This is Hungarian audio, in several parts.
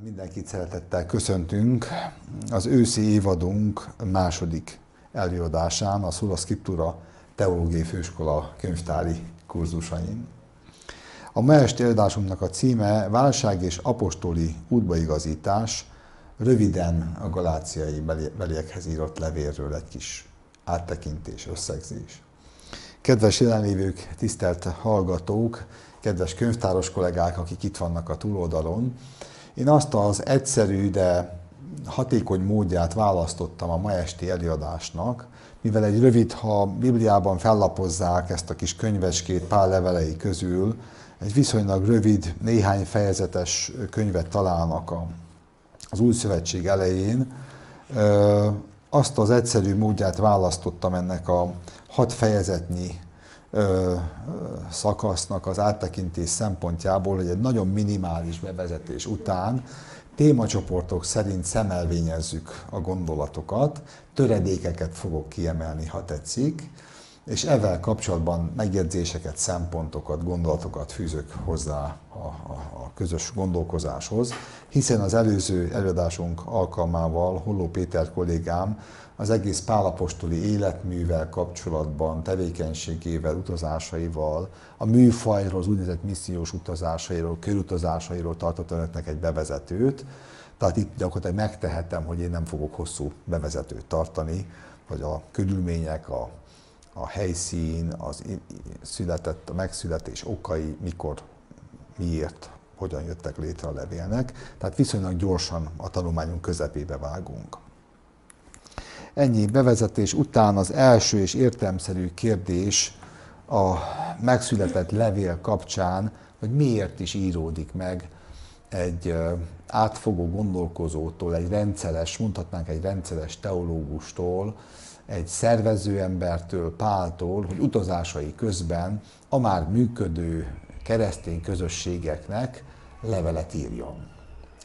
Mindenkit szeretettel köszöntünk az őszi évadunk második előadásán, a Sola Scriptura Teológiai Főiskola könyvtári kurzusain. A ma esti előadásunknak a címe Válság és apostoli útbaigazítás, röviden a galáciai beliekhez írott levélről egy kis áttekintés, összegzés. Kedves jelenlévők, tisztelt hallgatók, kedves könyvtáros kollégák, akik itt vannak a túloldalon, én azt az egyszerű, de hatékony módját választottam a ma esti előadásnak, mivel egy rövid, ha Bibliában fellapozzák ezt a kis könyvecskét Pál levelei közül, egy viszonylag rövid, néhány fejezetes könyvet találnak az Új Szövetség elején. Azt az egyszerű módját választottam ennek a 6 fejezetnyi szakasznak az áttekintés szempontjából, hogy egy nagyon minimális bevezetés után témacsoportok szerint szemelvényezzük a gondolatokat, töredékeket fogok kiemelni, ha tetszik, és ezzel kapcsolatban megjegyzéseket, szempontokat, gondolatokat fűzök hozzá a közös gondolkozáshoz, hiszen az előző előadásunk alkalmával Holló Péter kollégám az egész Pál apostoli életművel kapcsolatban, tevékenységével, utazásaival, a műfajról, az úgynevezett missziós utazásairól, körutazásairól tartott önöknek egy bevezetőt. Tehát itt gyakorlatilag megtehetem, hogy én nem fogok hosszú bevezetőt tartani, hogy a körülmények, a helyszín, a megszületés okai, mikor, miért, hogyan jöttek létre a levélnek. Tehát viszonylag gyorsan a tanulmányunk közepébe vágunk. Ennyi bevezetés után az első és értelemszerű kérdés a megszületett levél kapcsán, hogy miért is íródik meg egy átfogó gondolkozótól, egy rendszeres, mondhatnánk egy rendszeres teológustól, egy szervezőembertől, Páltól, hogy utazásai közben a már működő keresztény közösségeknek levelet írjon.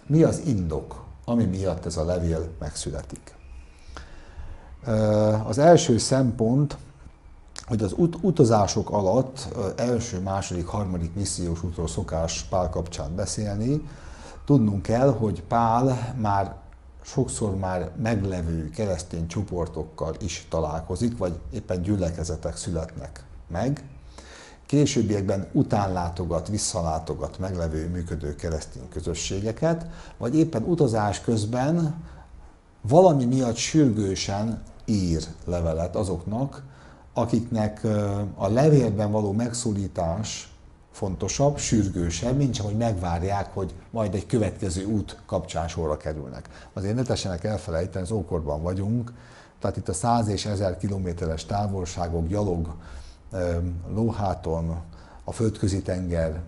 Mi az indok, ami miatt ez a levél megszületik? Az első szempont, hogy az utazások alatt első, második, harmadik missziós útról szokás Pál kapcsán beszélni. Tudnunk kell, hogy Pál sokszor már meglevő keresztény csoportokkal is találkozik, vagy éppen gyülekezetek születnek meg. Későbbiekben utánlátogat, visszalátogat meglevő működő keresztény közösségeket, vagy éppen utazás közben valami miatt sürgősen ír levelet azoknak, akiknek a levélben való megszólítás fontosabb, sürgősebb, mint csak, hogy megvárják, hogy majd egy következő út kapcsán sorra kerülnek. Azért ne tessenek elfelejteni, az ókorban vagyunk, tehát itt a 100 és 1000 kilométeres távolságok gyalog, lóháton, a földközi tenger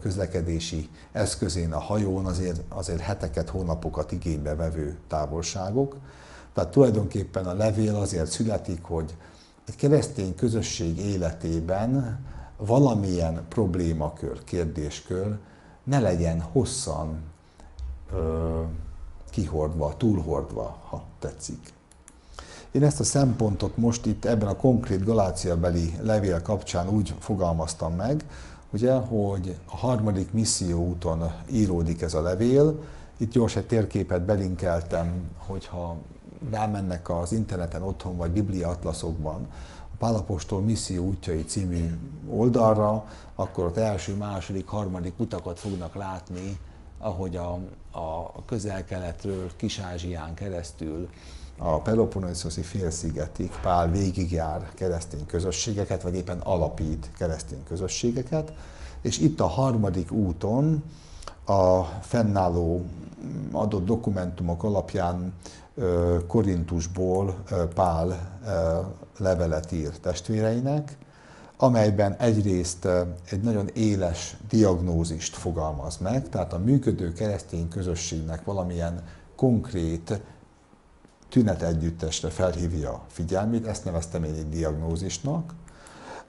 közlekedési eszközén, a hajón azért heteket, hónapokat igénybe vevő távolságok. Tehát tulajdonképpen a levél azért születik, hogy egy keresztény közösség életében valamilyen problémakör, kérdéskör ne legyen hosszan kihordva, túlhordva, ha tetszik. Én ezt a szempontot most itt ebben a konkrét galáciabeli levél kapcsán úgy fogalmaztam meg, ugye, hogy a harmadik misszió úton íródik ez a levél. Itt gyors egy térképet belinkeltem, hogyha rámennek az interneten otthon vagy Biblia atlaszokban a Pál apostol misszió útjai című oldalra, akkor ott első, második, harmadik utakat fognak látni, ahogy a Közel-Keletről, Kis-Ázsián keresztül a Peloponnesoszi félszigetig Pál végigjár keresztény közösségeket, vagy éppen alapít keresztény közösségeket, és itt a harmadik úton a fennálló adott dokumentumok alapján Korintusból Pál levelet ír testvéreinek, amelyben egyrészt egy nagyon éles diagnózist fogalmaz meg, tehát a működő keresztény közösségnek valamilyen konkrét tünetegyüttesre felhívja a figyelmét, ezt neveztem én egy diagnózisnak,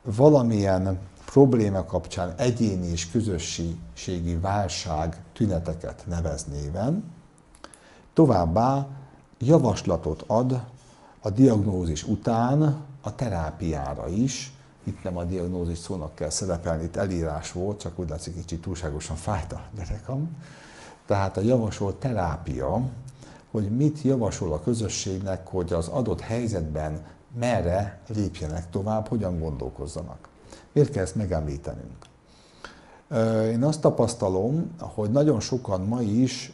valamilyen probléma kapcsán egyéni és közösségi válság tüneteket nevez néven, továbbá javaslatot ad a diagnózis után a terápiára is. Itt nem a diagnózis szónak kell szerepelni, itt elírás volt, csak úgy látszik, kicsit túlságosan fájt a derekam. tehát a javasolt terápia, hogy mit javasol a közösségnek, hogy az adott helyzetben merre lépjenek tovább, hogyan gondolkozzanak. Miért kell ezt megemlítenünk? Én azt tapasztalom, hogy nagyon sokan ma is,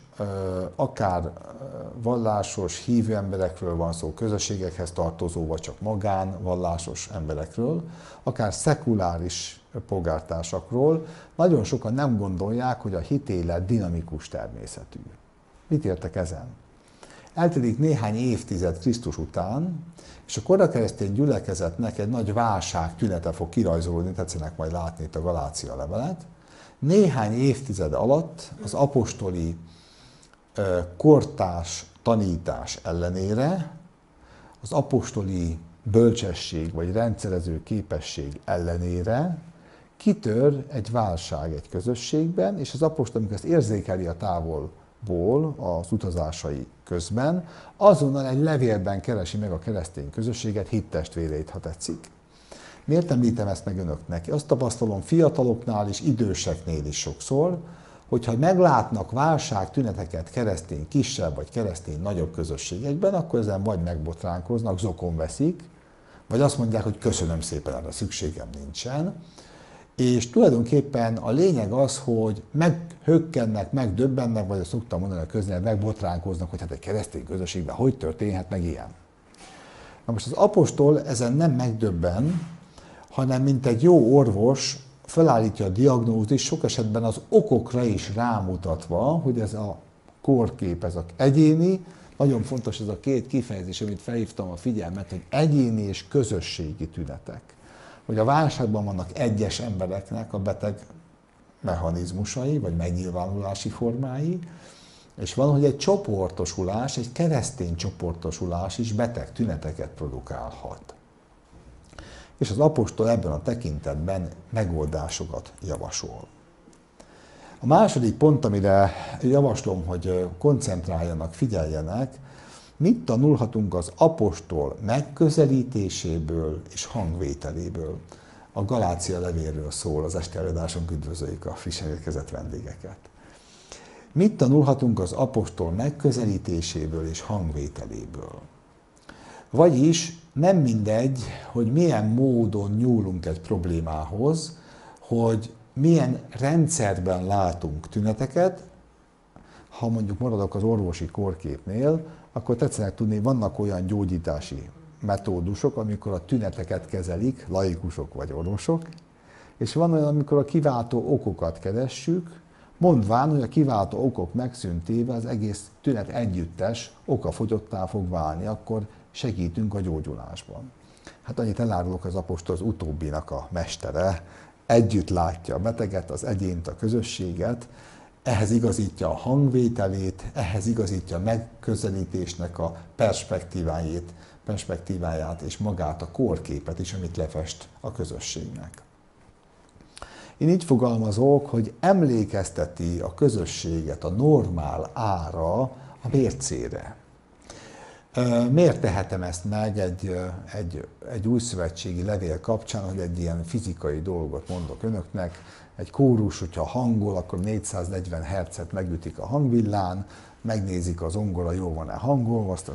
akár vallásos, hívő emberekről van szó, közösségekhez tartozó, vagy csak magánvallásos emberekről, akár szekuláris polgártársakról, nagyon sokan nem gondolják, hogy a hitélet dinamikus természetű. Mit értek ezen? Eltelik néhány évtized Krisztus után, és a korakeresztény gyülekezetnek egy nagy válság tünete fog kirajzolódni, tetszenek majd látni itt a Galácia levelet. Néhány évtized alatt az apostoli kortárs tanítás ellenére, az apostoli bölcsesség vagy rendszerező képesség ellenére kitör egy válság egy közösségben, és az apostol, amikor ezt érzékeli a távolból az utazásai közben, azonnal egy levélben keresi meg a keresztény közösséget, hittestvéreit, ha tetszik. Miért említem ezt meg önöknek? Azt tapasztalom fiataloknál és időseknél is sokszor, hogyha meglátnak válságtüneteket keresztény kisebb vagy keresztény nagyobb közösségekben, akkor ezen vagy megbotránkoznak, zokon veszik, vagy azt mondják, hogy köszönöm szépen, erre szükségem nincsen. És tulajdonképpen a lényeg az, hogy meghökkennek, megdöbbennek, vagy azt szoktam mondani a köznyelv, megbotránkoznak, hogy hát egy keresztény közösségben hogy történhet meg ilyen. Na most az apostol ezen nem megdöbben, hanem mint egy jó orvos felállítja a diagnózis, sok esetben az okokra is rámutatva, hogy ez a kórkép, ez az egyéni, nagyon fontos ez a két kifejezés, amit felhívtam a figyelmet, hogy egyéni és közösségi tünetek. Hogy a válságban vannak egyes embereknek a beteg mechanizmusai, vagy megnyilvánulási formái, és van, hogy egy csoportosulás, egy keresztény csoportosulás is beteg tüneteket produkálhat. És az apostol ebben a tekintetben megoldásokat javasol. A második pont, amire javaslom, hogy koncentráljanak, figyeljenek, mit tanulhatunk az apostol megközelítéséből és hangvételéből. A Galácia levélről szól, az esti előadásunk, üdvözöljük a frissen érkezett vendégeket. Mit tanulhatunk az apostol megközelítéséből és hangvételéből? Vagyis nem mindegy, hogy milyen módon nyúlunk egy problémához, hogy milyen rendszerben látunk tüneteket. Ha mondjuk maradok az orvosi kórképnél, akkor tetszenek tudni, vannak olyan gyógyítási metódusok, amikor a tüneteket kezelik, laikusok vagy orvosok, és van olyan, amikor a kiváltó okokat keressük, mondván, hogy a kiváltó okok megszüntével az egész tünet együttes okafogyottá fog válni, akkor segítünk a gyógyulásban. Hát annyit elárulok, az apostol az utóbbinak a mestere, együtt látja a beteget, az egyént, a közösséget, ehhez igazítja a hangvételét, ehhez igazítja a megközelítésnek a perspektíváját és magát a kórképet is, amit lefest a közösségnek. Én így fogalmazok, hogy emlékezteti a közösséget a normál ára a mércére. Miért tehetem ezt meg egy újszövetségi levél kapcsán, hogy egy ilyen fizikai dolgot mondok önöknek? Egy kórus, hogyha hangol, akkor 440 Hz-et megütik a hangvillán, megnézik az zongora, jól van-e hangolva, azt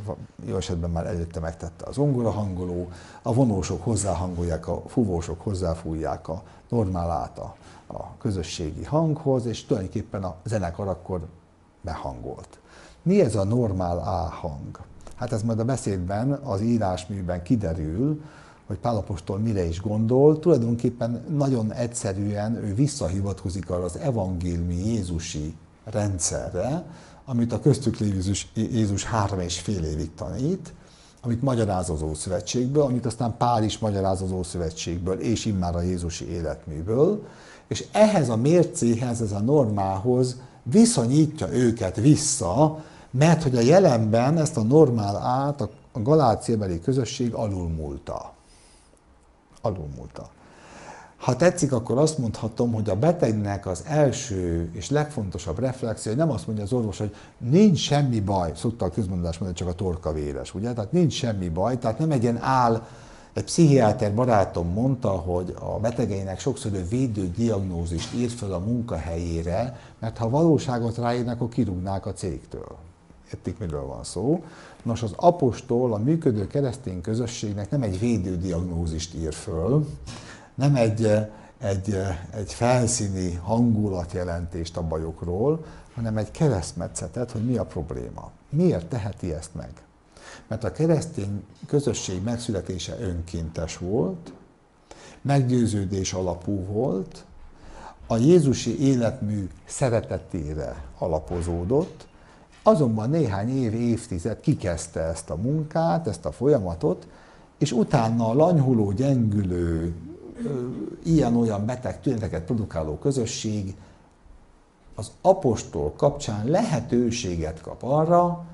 jó esetben már előtte megtette a zongora hangoló, a vonósok hozzáhangolják, a fúvósok hozzáfújják a normálát a közösségi hanghoz, és tulajdonképpen a zenekar akkor behangolt. Mi ez a normál A hang? Hát ez majd a beszédben, az írásműben kiderül, hogy Pál apostol mire is gondol. Tulajdonképpen nagyon egyszerűen ő visszahivatkozik arra az evangéliumi jézusi rendszerre, amit a köztük lévő Jézus 3,5 évig tanít, amit magyaráz az Ószövetségből, amit aztán Pál is magyaráz az Ószövetségből, és immár a jézusi életműből, és ehhez a mércéhez, ez a normához viszonyítja őket vissza, mert hogy a jelenben ezt a normál át a galáciabeli közösség alulmúlta. Ha tetszik, akkor azt mondhatom, hogy a betegnek az első és legfontosabb reflexió, nem azt mondja az orvos, hogy nincs semmi baj, szokta a közmondás mondani, csak a torka véres, ugye? Tehát nincs semmi baj, tehát nem egy ilyen Egy pszichiáter barátom mondta, hogy a betegeinek sokszor ő védődiagnózist ír fel a munkahelyére, mert ha valóságot ráírnak, akkor kirúgnák a cégtől. Értik, miről van szó? Nos, az apostol a működő keresztény közösségnek nem egy védődiagnózist ír föl, nem egy felszíni hangulatjelentést a bajokról, hanem egy keresztmetszetet, hogy mi a probléma. Miért teheti ezt meg? Mert a keresztény közösség megszületése önkéntes volt, meggyőződés alapú volt, a jézusi életmű szeretetére alapozódott, azonban néhány évtized kikezdte ezt a munkát, ezt a folyamatot, és utána a lanyhuló, gyengülő, ilyen-olyan beteg tüneteket produkáló közösség az apostol kapcsán lehetőséget kap arra,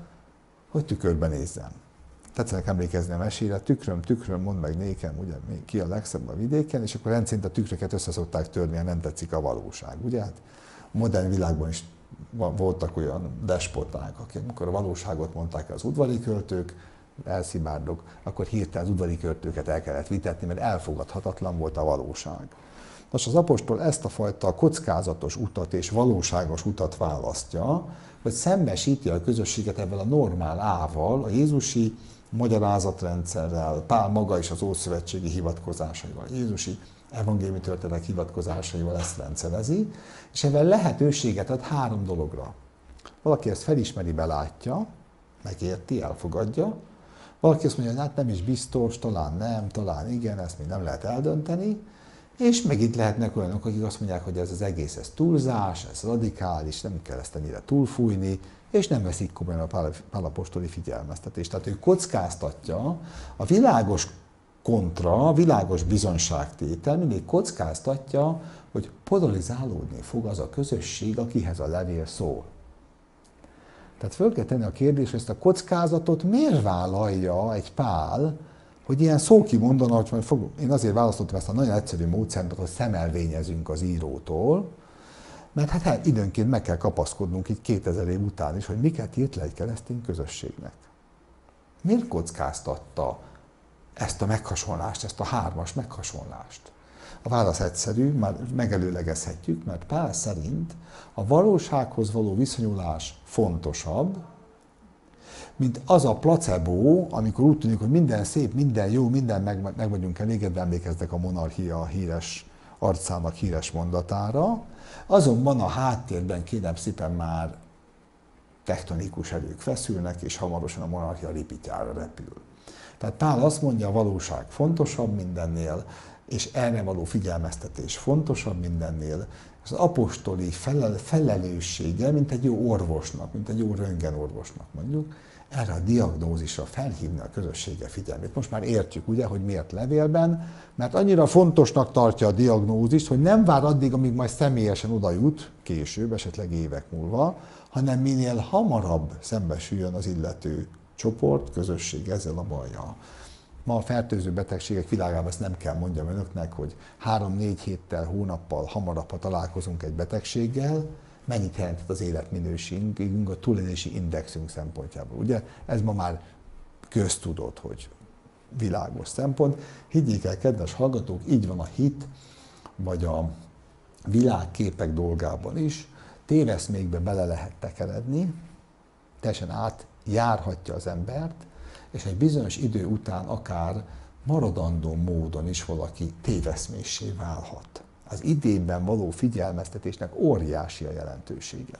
hogy tükörbe nézzem. Tetszenek emlékezni a mesére, tükröm, mondd meg nékem, ugye, ki a legszebb a vidéken, és akkor rendszerint a tükröket össze szokták törni, ha nem tetszik a valóság, ugye? Hát a modern világban is voltak olyan despoták, akik amikor a valóságot mondták az udvari költők, elszimárdok, akkor hirtelen az udvari költőket el kellett vitetni, mert elfogadhatatlan volt a valóság. Most az apostol ezt a fajta kockázatos utat és valóságos utat választja, hogy szembesíti a közösséget ebben a normál ával, a jézusi magyarázatrendszerrel, Pál maga is az ószövetségi hivatkozásaival, a jézusi evangéliumi történetek hivatkozásaival ezt rendszerezi, és ebben lehetőséget ad 3 dologra. Valaki ezt felismeri, belátja, megérti, elfogadja, valaki azt mondja, hogy hát nem is biztos, talán nem, talán igen, ezt még nem lehet eldönteni, és megint lehetnek olyanok, akik azt mondják, hogy ez az egész, ez túlzás, ez radikális, nem kell ezt ennyire túlfújni, és nem veszik komolyan a Pál apostoli figyelmeztetést. Tehát ő kockáztatja a világos kontra, a világos bizonyságtétel, mindig kockáztatja, hogy polarizálódni fog az a közösség, akihez a levél szól. Tehát föl kell tenni a kérdést, hogy ezt a kockázatot miért vállalja egy Pál, hogy ilyen szókimondanak, hogy én azért választottam ezt a nagyon egyszerű módszert, hogy szemelvényezünk az írótól, mert hát időnként meg kell kapaszkodnunk így 2000 év után is, hogy miket írt le egy keresztény közösségnek. Miért kockáztatta ezt a meghasonlást, ezt a 3-as meghasonlást? A válasz egyszerű, már megelőlegezhetjük, mert Pál szerint a valósághoz való viszonyulás fontosabb, mint az a placebo, amikor úgy tűnik, hogy minden szép, minden jó, minden meg vagyunk elégedve, emlékeznek a monarchia híres arcának híres mondatára, azonban a háttérben kérem szépen már tektonikus erők feszülnek, és hamarosan a monarchia ripityára repül. Tehát Pál azt mondja, a valóság fontosabb mindennél, és erre való figyelmeztetés fontosabb mindennél. Az apostoli felelőssége, mint egy jó orvosnak, mint egy jó röntgenorvosnak mondjuk, erre a diagnózisra felhívni a közössége figyelmét. Most már értjük, ugye, hogy miért levélben, mert annyira fontosnak tartja a diagnózist, hogy nem vár addig, amíg majd személyesen oda jut, később, esetleg évek múlva, hanem minél hamarabb szembesüljön az illető csoport, közösség ezzel a bajjal. Ma a fertőző betegségek világában ezt nem kell mondjam önöknek, hogy 3-4 héttel, hónappal hamarabb, ha találkozunk egy betegséggel, mennyit jelentett az életminőségünk, a túlélési indexünk szempontjából. Ugye ez ma már köztudott, hogy világos szempont. Higgyék el, kedves hallgatók, így van a hit, vagy a világképek dolgában is, téveszmékbe bele lehet tekeredni, teljesen átjárhatja az embert, és egy bizonyos idő után akár maradandó módon is valaki téveszméssé válhat. Az idénben való figyelmeztetésnek óriási a jelentősége.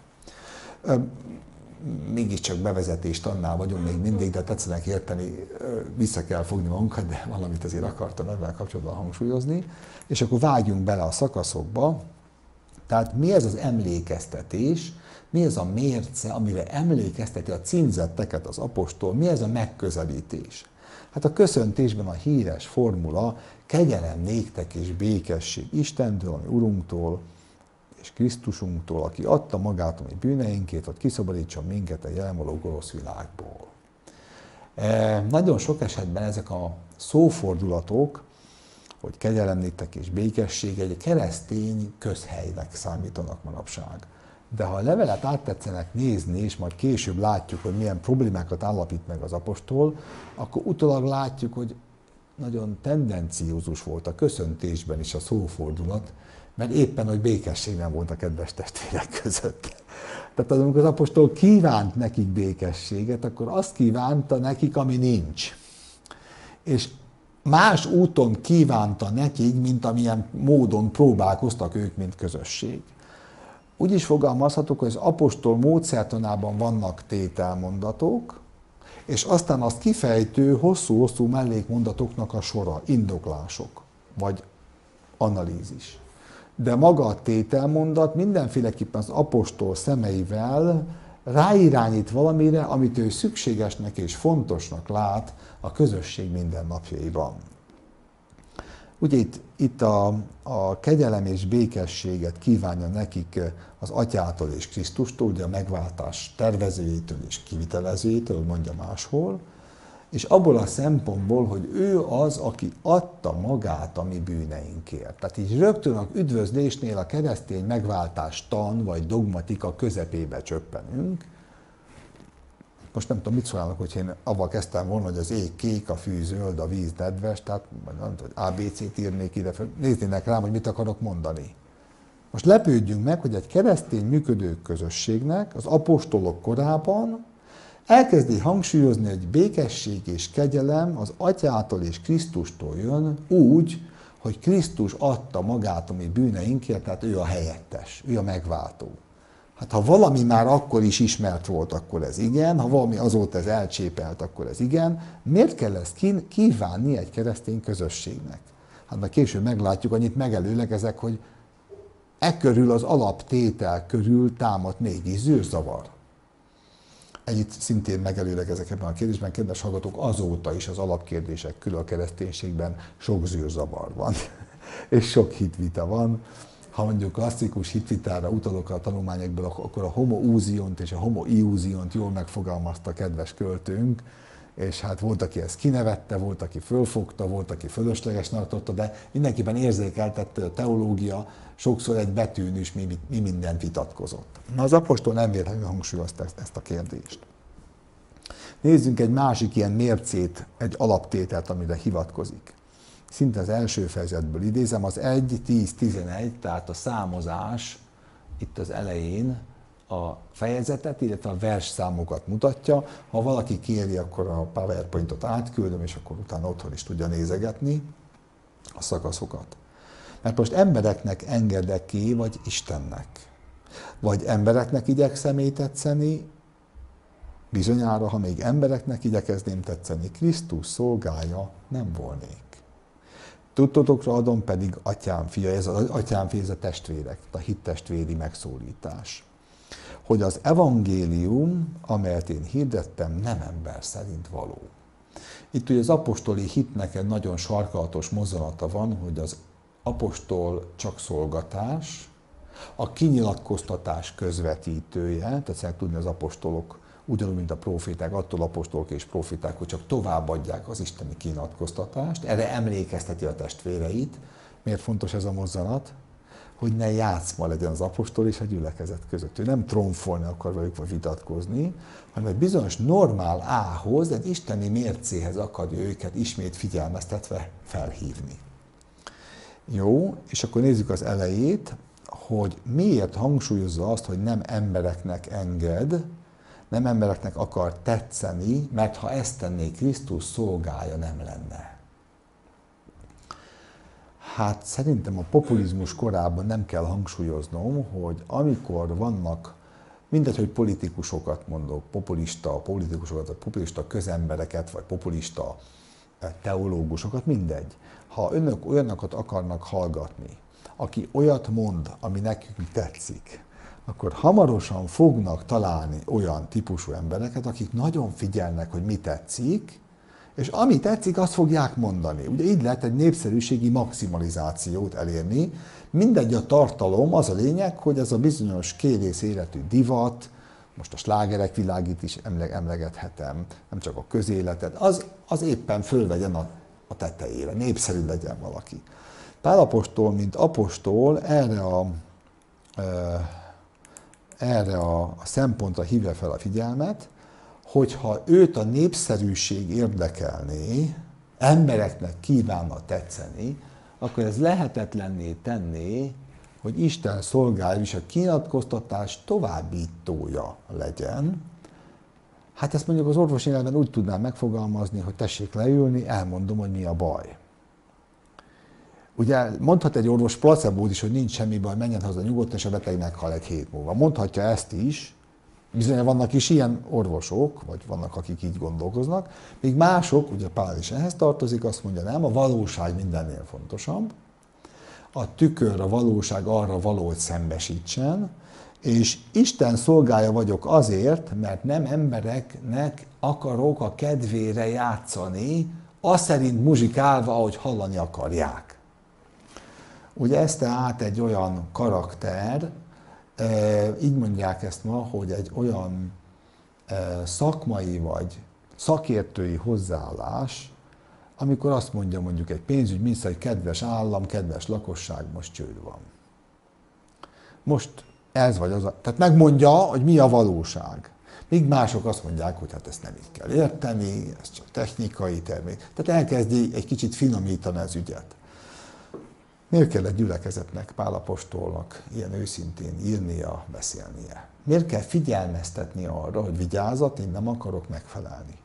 Mégiscsak bevezetést annál vagyunk még mindig, de tetszenek érteni, vissza kell fogni magunkat, de valamit azért akartam ebben kapcsolatban hangsúlyozni. És akkor vágjunk bele a szakaszokba. Tehát mi ez az emlékeztetés, mi ez a mérce, amire emlékezteti a címzetteket az apostol, mi ez a megközelítés? Hát a köszöntésben a híres formula, kegyelem néktek és békesség Istentől, ami Urunktól, és Krisztusunktól, aki adta magát a mi bűneinkét, hogy kiszabadítson minket a jelen való gonosz világból. Nagyon sok esetben ezek a szófordulatok, hogy kegyelem néktek és békesség, egy keresztény közhelynek számítanak manapság. De ha a levelet áttetszenek nézni, és majd később látjuk, hogy milyen problémákat állapít meg az apostol, akkor utólag látjuk, hogy nagyon tendenciózus volt a köszöntésben is a szófordulat, mert éppen, hogy békesség nem volt a kedves testvérek között. Tehát amikor az apostol kívánt nekik békességet, akkor azt kívánta nekik, ami nincs. És más úton kívánta nekik, mint amilyen módon próbálkoztak ők, mint közösség. Úgy is fogalmazhatok, hogy az apostol módszertanában vannak tételmondatok, és aztán azt kifejtő hosszú-hosszú mellékmondatoknak a sora, indoklások, vagy analízis. De maga a tételmondat mindenféleképpen az apostol szemeivel ráirányít valamire, amit ő szükségesnek és fontosnak lát a közösség mindennapjaiban. Ugye itt a kegyelem és békességet kívánja nekik az Atyától és Krisztustól, ugye a megváltás tervezőjétől és kivitelezőjétől, mondja máshol, és abból a szempontból, hogy ő az, aki adta magát a mi bűneinkért. Tehát így rögtön az üdvözlésnél a keresztény megváltás tan vagy dogmatika közepébe csöppenünk. Most nem tudom, mit szólálok, hogy én avval kezdtem volna, hogy az ég kék, a fű zöld, a víz nedves, tehát nem tudom, hogy ABC-t írnék ide, néznének rám, hogy mit akarok mondani. Most lepődjünk meg, hogy egy keresztény működő közösségnek az apostolok korában elkezdi hangsúlyozni, hogy békesség és kegyelem az Atyától és Krisztustól jön úgy, hogy Krisztus adta magát a mi bűneinkért, tehát ő a helyettes, ő a megváltó. Hát ha valami már akkor is ismert volt, akkor ez igen, ha valami azóta ez elcsépelt, akkor ez igen. Miért kell ezt kívánni egy keresztény közösségnek? Hát majd később meglátjuk, annyit megelőlegezek, hogy körül az alaptétel körül támadt mégis zűrzavar. Ennyit szintén megelőlegezek ebben a kérdésben, kedves hallgatók, azóta is az alapkérdések körül a kereszténységben sok zűrzavar van, és sok hitvita van. Ha mondjuk klasszikus hitvitára utalok a tanulmányokból, akkor a homoúziont és a homoiúziont jól megfogalmazta a kedves költőnk, és hát volt, aki ezt kinevette, volt, aki fölfogta, volt, aki fölöslegesnek tartotta, de mindenképpen érzékeltette a teológia, sokszor egy betűn is mi mindent vitatkozott. Na, az apostol nem véletlenül hangsúlyozta ezt a kérdést. Nézzünk egy másik ilyen mércét, egy alaptételt, amire hivatkozik. Szinte az első fejezetből idézem, az 1, 10, 11, tehát a számozás itt az elején a fejezetet, illetve a versszámokat mutatja. Ha valaki kéri, akkor a PowerPointot átküldöm, és akkor utána otthon is tudja nézegetni a szakaszokat. Mert most embereknek engedek ki, vagy Istennek? Vagy embereknek igyekszem tetszeni? Bizonyára, ha még embereknek igyekezném tetszeni, Krisztus szolgája nem volnék. Tudtotokra adom pedig atyám fia, ez az atyám fia, ez a testvérek, a hittestvéri megszólítás. Hogy az evangélium, amelyet én hirdettem, nem ember szerint való. Itt ugye az apostoli hitnek egy nagyon sarkalatos mozzanata van, hogy az apostol csak szolgatás, a kinyilatkoztatás közvetítője, tehát szeretnék tudni az apostolok, ugyanúgy, mint a proféták, attól apostolok és proféták, hogy csak továbbadják az isteni kinyilatkoztatást, erre emlékezteti a testvéreit. Miért fontos ez a mozzanat? Hogy ne játszma legyen az apostol és a gyülekezet között. Ő nem tromfolni akar velük vagy vitatkozni, hanem egy bizonyos normál ához, egy isteni mércéhez akarja őket ismét figyelmeztetve felhívni. Jó, és akkor nézzük az elejét, hogy miért hangsúlyozza azt, hogy nem embereknek enged, nem embereknek akar tetszeni, mert ha ezt tenné, Krisztus szolgája nem lenne. Hát szerintem a populizmus korában nem kell hangsúlyoznom, hogy amikor vannak, mindegy, hogy politikusokat mondok, populista politikusokat, vagy populista közembereket, vagy populista teológusokat, mindegy. Ha önök olyanokat akarnak hallgatni, aki olyat mond, ami nekünk tetszik, akkor hamarosan fognak találni olyan típusú embereket, akik nagyon figyelnek, hogy mi tetszik, és ami tetszik, azt fogják mondani. Ugye így lehet egy népszerűségi maximalizációt elérni. Mindegy a tartalom, az a lényeg, hogy ez a bizonyos kérész életű divat, most a slágerek világít is emlegethetem, nem csak a közéletet, az éppen fölvegyen a tetejére, népszerű legyen valaki. Pál apostol, mint apostol erre a szempontra hívja fel a figyelmet, hogyha őt a népszerűség érdekelné, embereknek kívánna tetszeni, akkor ez lehetetlenné tenné, hogy Isten szolgálja és a kinyilatkoztatás továbbítója legyen. Hát ezt mondjuk az orvosi nyelven úgy tudnám megfogalmazni, hogy tessék leülni, elmondom, hogy mi a baj. Ugye mondhat egy orvos placebót is, hogy nincs semmi baj, menjen haza nyugodtan, és a beteg meghal egy hét múlva. Mondhatja ezt is, bizony vannak is ilyen orvosok, vagy vannak, akik így gondolkoznak, míg mások, ugye Pál is ehhez tartozik, azt mondja, nem, a valóság mindennél fontosabb, a tükör, a valóság arra való, hogy szembesítsen, és Isten szolgája vagyok azért, mert nem embereknek akarok a kedvére játszani, azt szerint muzsikálva, ahogy hallani akarják. Ugye ez tehát egy olyan karakter, így mondják ezt ma, hogy egy olyan szakmai vagy szakértői hozzáállás, amikor azt mondja mondjuk egy pénzügyminiszter, hogy kedves állam, kedves lakosság, most csőd van. Most ez vagy az, tehát megmondja, hogy mi a valóság. Míg mások azt mondják, hogy hát ezt nem így kell érteni, ez csak technikai termék. Tehát elkezdi egy kicsit finomítani az ügyet. Miért kell egy gyülekezetnek, Pál apostolnak ilyen őszintén írnia, beszélnie? Miért kell figyelmeztetni arra, hogy vigyázat, én nem akarok megfelelni?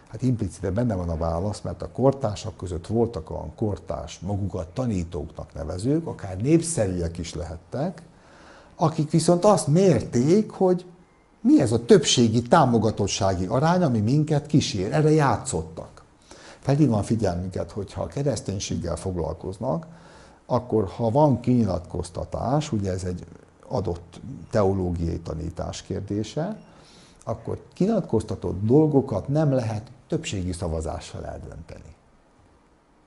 Hát implicite benne van a válasz, mert a kortársak között voltak olyan kortárs, magukat tanítóknak nevezők, akár népszerűek is lehettek, akik viszont azt mérték, hogy mi ez a többségi támogatottsági arány, ami minket kísér. Erre játszottak. Felhívom a figyelmünket, hogy ha a kereszténységgel foglalkoznak, akkor ha van kinyilatkoztatás, ugye ez egy adott teológiai tanítás kérdése, akkor kinyilatkoztatott dolgokat nem lehet többségi szavazással eldönteni.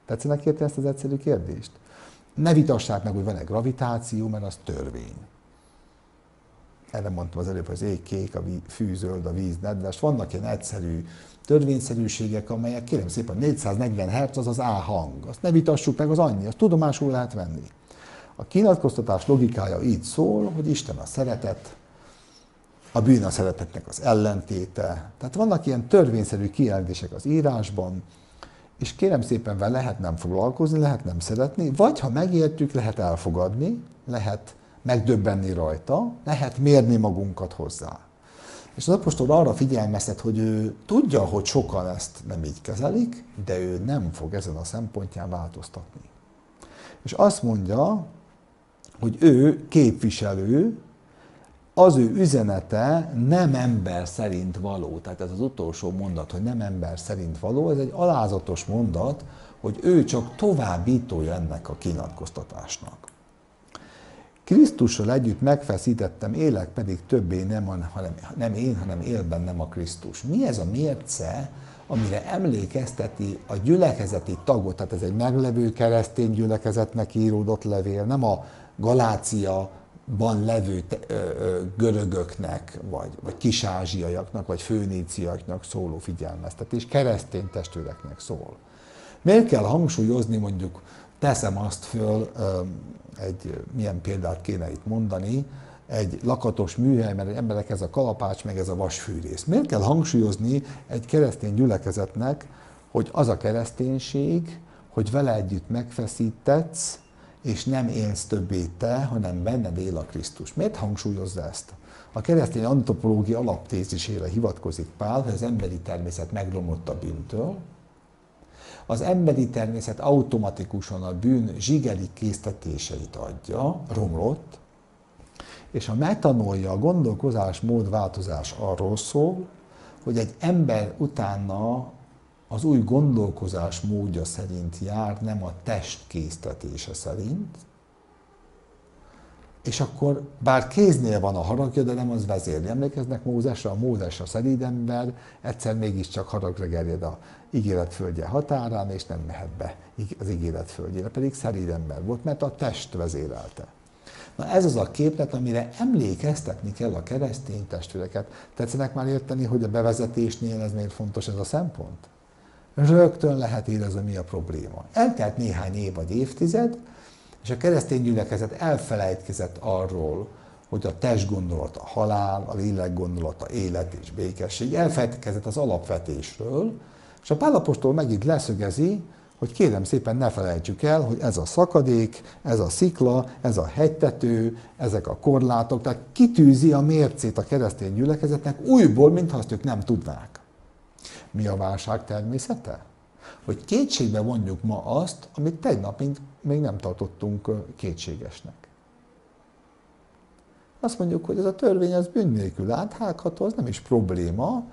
Tetszenek érteni ezt az egyszerű kérdést? Ne vitassák meg, hogy van-e gravitáció, mert az törvény. Erre mondtam az előbb, hogy az ég kék, a fű zöld, a víz nedves. Vannak ilyen egyszerű törvényszerűségek, amelyek kérem szépen 440 Hz az A hang. Azt ne vitassuk meg, az annyi, azt tudomásul lehet venni. A kinyilatkoztatás logikája így szól, hogy Isten a szeretet, a bűn a szeretetnek az ellentéte. Tehát vannak ilyen törvényszerű kijelentések az írásban, és kérem szépen vele lehet nem foglalkozni, lehet nem szeretni, vagy ha megértjük, lehet elfogadni, lehet megdöbbenni rajta, lehet mérni magunkat hozzá. És az apostol arra figyelmeztet, hogy ő tudja, hogy sokan ezt nem így kezelik, de ő nem fog ezen a szempontján változtatni. És azt mondja, hogy ő képviselő, az ő üzenete nem ember szerint való. Tehát ez az utolsó mondat, hogy nem ember szerint való, ez egy alázatos mondat, hogy ő csak továbbítója ennek a kinyilatkoztatásnak. Krisztussal együtt megfeszítettem, élek pedig többé nem én, hanem él bennem a Krisztus. Mi ez a mérce, amire emlékezteti a gyülekezeti tagot, tehát ez egy meglevő keresztény gyülekezetnek íródott levél, nem a Galáciaban levő görögöknek, vagy kisázsiaiaknak, vagy főníciaiaknak szóló figyelmeztetés, keresztény testvéreknek szól. Miért kell hangsúlyozni, mondjuk teszem azt föl, milyen példát kéne itt mondani, egy lakatos műhely, mert emberek ez a kalapács, meg ez a vasfűrész. Miért kell hangsúlyozni egy keresztény gyülekezetnek, hogy az a kereszténység, hogy vele együtt megfeszítetsz, és nem élsz többé te, hanem benned él a Krisztus. Miért hangsúlyozza ezt? A keresztény antropológia alaptézisére hivatkozik Pál, hogy az emberi természet megromlott a bűntől. Az emberi természet automatikusan a bűn zsigeri késztetéseit adja, romlott, és a metanolja, a gondolkozásmód változás arról szól, hogy egy ember utána az új gondolkozás módja szerint jár, nem a test késztetése szerint, és akkor bár kéznél van a haragja, de nem az vezérli. Emlékeznek Mózesre? A Mózes a szelíd ember, egyszer mégiscsak haragra gerjed a ígéret földje határán, és nem mehet be az ígéret földjére, pedig szelíd ember volt, mert a test vezérelte. Na ez az a képlet, amire emlékeztetni kell a keresztény testvéreket. Tetszenek már érteni, hogy a bevezetésnél ez miért fontos ez a szempont? Rögtön lehet érezni, mi a probléma. Eltelt néhány év vagy évtized, és a keresztény gyülekezet elfelejtkezett arról, hogy a test gondolata halál, a lélek gondolata élet és békesség. Elfelejtkezett az alapvetésről, És a Pál apostol megint leszögezi, hogy kérem szépen ne felejtsük el, hogy ez a szakadék, ez a szikla, ez a hegytető, ezek a korlátok, tehát kitűzi a mércét a keresztény gyülekezetnek újból, mintha azt ők nem tudnák. Mi a válság természete? Hogy kétségbe vonjuk ma azt, amit tegnap még nem tartottunk kétségesnek. Azt mondjuk, hogy ez a törvény az bűn nélkül áthágható, az nem is probléma,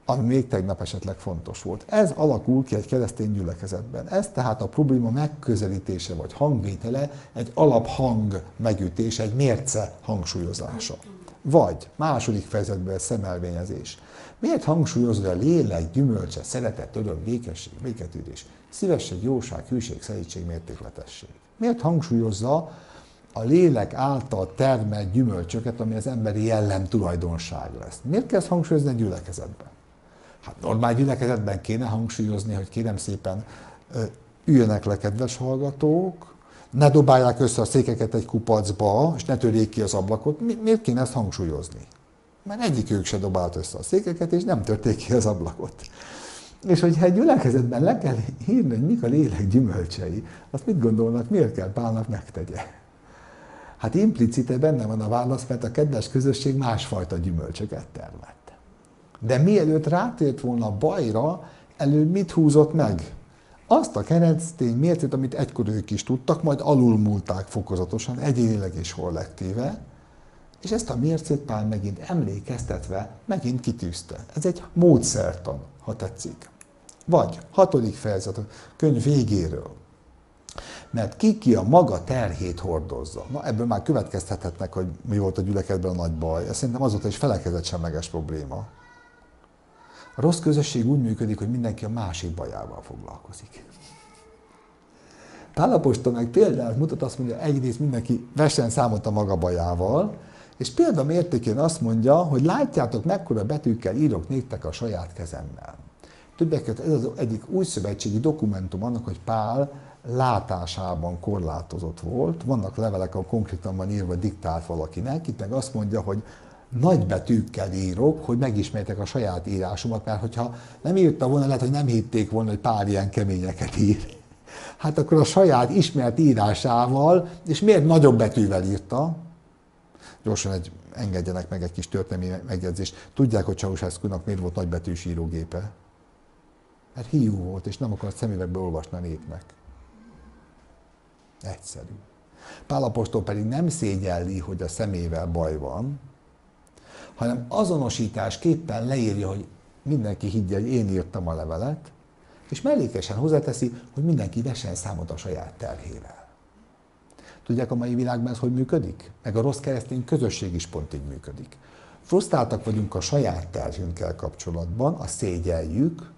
ami még tegnap esetleg fontos volt. Ez alakul ki egy keresztény gyülekezetben. Ez tehát a probléma megközelítése vagy hangvétele, egy alaphang megütése, egy mérce hangsúlyozása. Vagy második fejezetben szemelvényezés. Miért hangsúlyozza a lélek, gyümölcse, szeretet, öröm, békesség, béketűrés, szívesség, jóság, hűség, szelídség, mértékletesség? Miért hangsúlyozza a lélek által termelt gyümölcsöket, ami az emberi jellem tulajdonság lesz? Miért kell ezt hangsúlyozni a gyülekezetben? Hát normál gyülekezetben kéne hangsúlyozni, hogy kérem szépen üljenek le, kedves hallgatók, ne dobálják össze a székeket egy kupacba, és ne törjék ki az ablakot. Miért kéne ezt hangsúlyozni? Mert egyikük se dobált össze a székeket, és nem törték ki az ablakot. És hogyha egy gyülekezetben le kell írni, hogy mik a lélek gyümölcsei, azt mit gondolnak, miért kell Pálnak megtegye? Hát implicite benne van a válasz, mert a kedves közösség másfajta gyümölcsöket termelt. De mielőtt rátért volna a bajra, előbb mit húzott meg? Azt a keresztény mércét, amit egykor ők is tudtak, majd alulmúlták fokozatosan, egyénileg és kollektíve, és ezt a mércét Pál megint emlékeztetve, megint kitűzte. Ez egy módszertan, ha tetszik. Vagy 6. fejezet, a könyv végéről. Mert ki a maga terhét hordozza. Na, ebből már következtethetnek, hogy mi volt a gyülekezetben a nagy baj. Ez szerintem azóta is felekezett semleges probléma. A rossz közösség úgy működik, hogy mindenki a másik bajával foglalkozik. Pál apostol meg példát mutat, azt mondja, egyrészt mindenki vessen számot a maga bajával, és példa mértékén azt mondja, hogy látjátok, mekkora betűkkel írok néktek a saját kezemmel. Többek között ez az egyik újszövetségi dokumentum annak, hogy Pál látásában korlátozott volt. Vannak levelek, ahol konkrétan van írva, diktált valakinek, itt meg azt mondja, hogy nagy betűkkel írok, hogy megismerjétek a saját írásomat, mert hogyha nem írta volna, lehet, hogy nem hitték volna, hogy Pál ilyen keményeket ír. Hát akkor a saját ismert írásával, és miért nagyobb betűvel írta? Gyorsan engedjenek meg egy kis történelmi megjegyzést. Tudják, hogy Ceausescu-nak miért volt nagybetűs írógépe? Mert hiú volt, és nem akart szemüvegbe olvasni a népnek. Egyszerű. Pál apostol pedig nem szégyelli, hogy a szemével baj van, hanem azonosításképpen leírja, hogy mindenki higgye, hogy én írtam a levelet, és mellékesen hozzáteszi, hogy mindenki vessen számot a saját terhével. Tudják, a mai világban ez hogy működik? Meg a rossz keresztény közösség is pont így működik. Frusztráltak vagyunk a saját terhünkkel kapcsolatban, azt szégyeljük.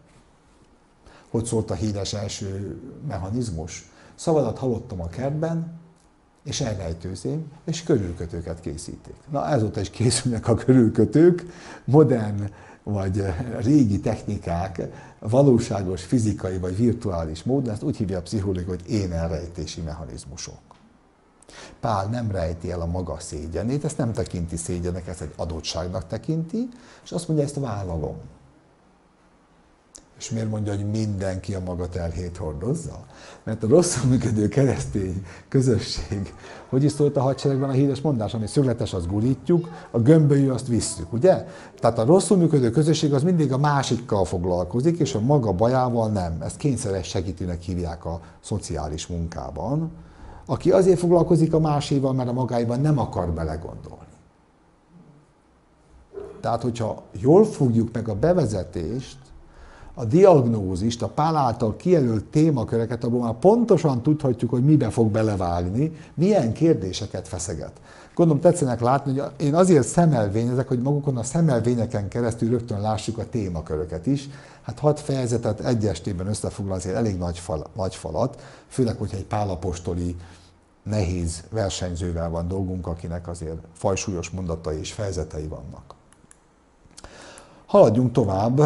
Hogy szólt a híres első mechanizmus? Szavadat hallottam a kertben, és elrejtőzém, és körülkötőket készíték. Na, ezóta is készülnek a körülkötők, modern vagy régi technikák, valóságos, fizikai vagy virtuális módon, ezt úgy hívja a pszichológia, hogy én-elrejtési mechanizmusok. Pál nem rejti el a maga szégyenét, ezt nem tekinti szégyennek, ezt egy adottságnak tekinti, és azt mondja, ezt vállalom. És miért mondja, hogy mindenki a maga terhét hordozza? Mert a rosszul működő keresztény közösség, hogy is szólt a hadseregben a híres mondás, ami szögletes, azt gurítjuk, a gömbölyű, azt visszük, ugye? Tehát a rosszul működő közösség az mindig a másikkal foglalkozik, és a maga bajával nem. Ezt kényszeres segítőnek hívják a szociális munkában. Aki azért foglalkozik a máséval, mert a magáiban nem akar belegondolni. Tehát, hogyha jól fogjuk meg a bevezetést, a diagnózist, a Pál által kijelölt témaköreket, abból már pontosan tudhatjuk, hogy mibe fog belevágni, milyen kérdéseket feszeget. Gondolom tetszenek látni, hogy én azért szemelvényezek, hogy magukon a szemelvényeken keresztül rögtön lássuk a témaköröket is. Hát 6 fejezetet egy estében összefoglalni azért elég nagy falat, főleg, hogyha egy Pál apostoli nehéz versenyzővel van dolgunk, akinek azért fajsúlyos mondatai és fejezetei vannak. Haladjunk tovább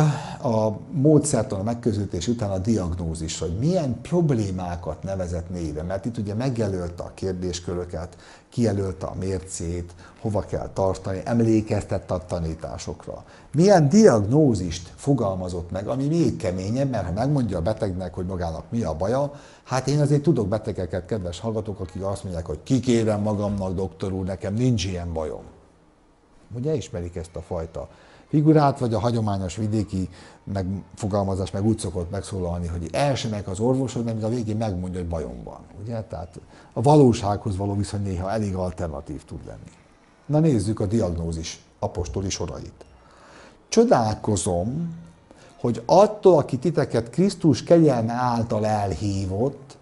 a módszertan a megközelítés után a diagnózisra, hogy milyen problémákat nevezett néven, mert itt ugye megjelölte a kérdésköröket, kijelölte a mércét, hova kell tartani, emlékeztette a tanításokra. Milyen diagnózist fogalmazott meg, ami még keményebb, mert ha megmondja a betegnek, hogy magának mi a baja, hát én azért tudok betegeket, kedves hallgatók, akik azt mondják, hogy kikérem magamnak, doktor úr, nekem nincs ilyen bajom. Ugye ismerik ezt a fajta figurát, vagy a hagyományos vidéki megfogalmazás meg úgy szokott megszólalni, hogy el sem megy az orvoshoz, mert a végén megmondja, hogy bajom van. Ugye? Tehát a valósághoz való viszony néha elég alternatív tud lenni. Na nézzük a diagnózis apostoli sorait. Csodálkozom, hogy attól, aki titeket Krisztus kegyelme által elhívott,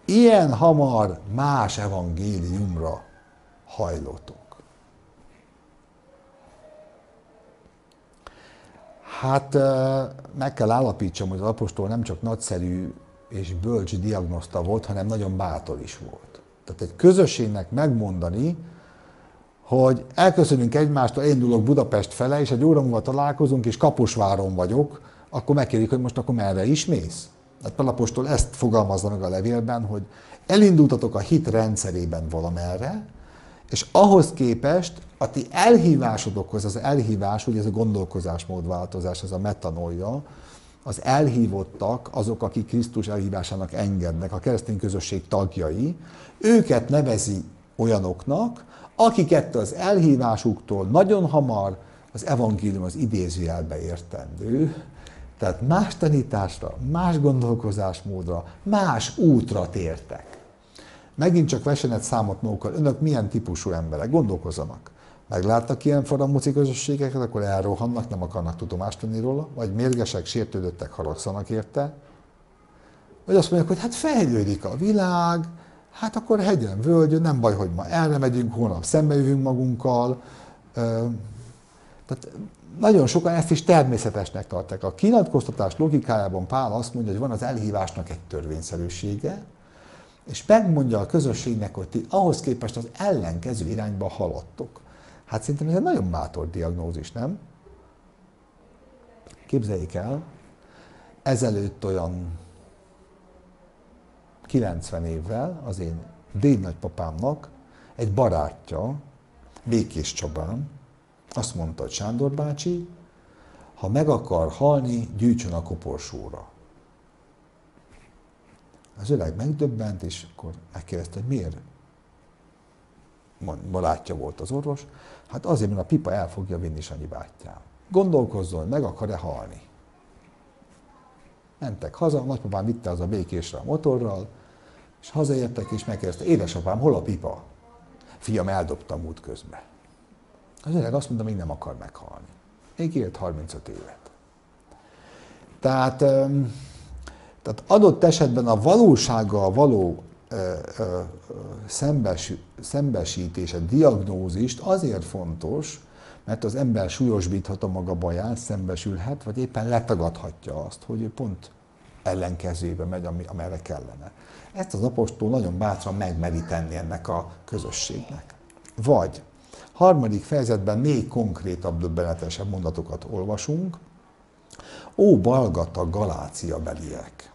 ilyen hamar más evangéliumra hajlottok. Hát meg kell állapítsam, hogy az apostol nem csak nagyszerű és bölcs diagnoszta volt, hanem nagyon bátor is volt. Tehát egy közösségnek megmondani, hogy elköszönünk egymástól, én indulok Budapest fele, és egy óra múlva találkozunk, és Kaposváron vagyok, akkor megkérjük, hogy most akkor merre is mész. Tehát Pál apostol ezt fogalmazza meg a levélben, hogy elindultatok a hit rendszerében valamerre, és ahhoz képest a ti elhívásodokhoz, az elhívás, ugye ez a gondolkozásmódváltozás, ez a metanoia, az elhívottak, azok, akik Krisztus elhívásának engednek, a keresztény közösség tagjai, őket nevezi olyanoknak, akik ettől az elhívásuktól nagyon hamar az evangélium az idézőjelbe értendő, tehát más tanításra, más gondolkozásmódra, más útra tértek. Megint csak vessenek egy számot magukkal, önök milyen típusú emberek, gondolkozzanak. Megláttak ilyen faramúci közösségeket, akkor elrohannak, nem akarnak tudomást venni róla, vagy mérgesek, sértődöttek, haragszanak érte, vagy azt mondják, hogy hát fejlődik a világ, hát akkor hegyen, völgyön, nem baj, hogy ma erre megyünk, holnap szembejövünk magunkkal. Tehát nagyon sokan ezt is természetesnek tartják. A kinyilatkoztatás logikájában Pál azt mondja, hogy van az elhívásnak egy törvényszerűsége, és megmondja a közösségnek, hogy ti ahhoz képest az ellenkező irányba haladtok. Hát szerintem ez egy nagyon bátor diagnózis, nem? Képzeljék el, ezelőtt olyan 90 évvel az én dédnagypapámnak egy barátja, Békés Csabán, azt mondta, hogy Sándor bácsi, ha meg akar halni, gyűjtsön a koporsóra. Az öreg megdöbbent, és akkor megkérdezte, hogy miért? Barátja volt az orvos. Hát azért, mert a pipa el fogja vinni Sanyi bátyám. Gondolkozzon, meg akar-e halni. Mentek haza, a nagypapám vitte az a Békésre a motorral, és hazaértek, és megkérdezte, édesapám, hol a pipa? Fiam, eldobtam út közben. Az öreg azt mondta, még nem akar meghalni. Még élt 35 évet. Tehát adott esetben a valósággal való szembesítés, a diagnózist azért fontos, mert az ember súlyosbíthat a maga baján, szembesülhet, vagy éppen letagadhatja azt, hogy ő pont ellenkezőbe megy, amerre kellene. Ezt az apostol nagyon bátran megmeri tenni ennek a közösségnek. Vagy harmadik fejezetben még konkrétabb, döbbenetesebb mondatokat olvasunk. Ó, balgata Galácia beliek!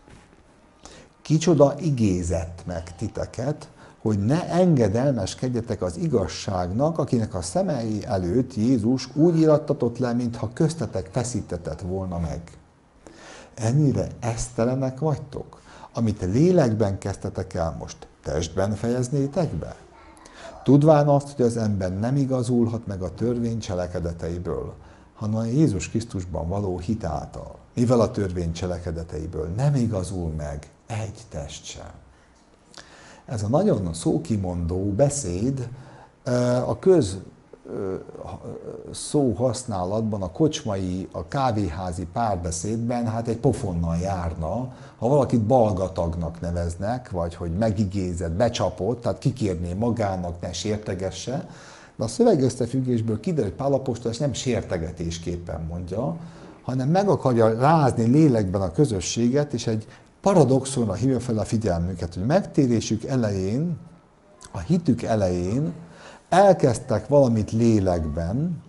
Kicsoda igézett meg titeket, hogy ne engedelmeskedjetek az igazságnak, akinek a szemei előtt Jézus úgy irattatott le, mintha köztetek feszítetett volna meg. Ennyire esztelenek vagytok, amit lélekben kezdtetek el most, testben fejeznétek be? Tudván azt, hogy az ember nem igazulhat meg a törvény cselekedeteiből, hanem a Jézus Krisztusban való hit által. Mivel a törvény cselekedeteiből nem igazul meg egy test sem. Ez a nagyon szókimondó beszéd a szóhasználatban, a kocsmai, a kávéházi párbeszédben hát egy pofonnal járna, ha valakit balgatagnak neveznek, vagy hogy megigézett, becsapott, tehát kikérné magának, ne sértegesse, de a szövegösszefüggésből kiderül, hogy Pál apostol ezt nem sértegetésképpen mondja, hanem meg akarja rázni lélekben a közösséget, és egy paradoxonra hívja fel a figyelmüket, hogy megtérésük elején, a hitük elején elkezdtek valamit lélekben,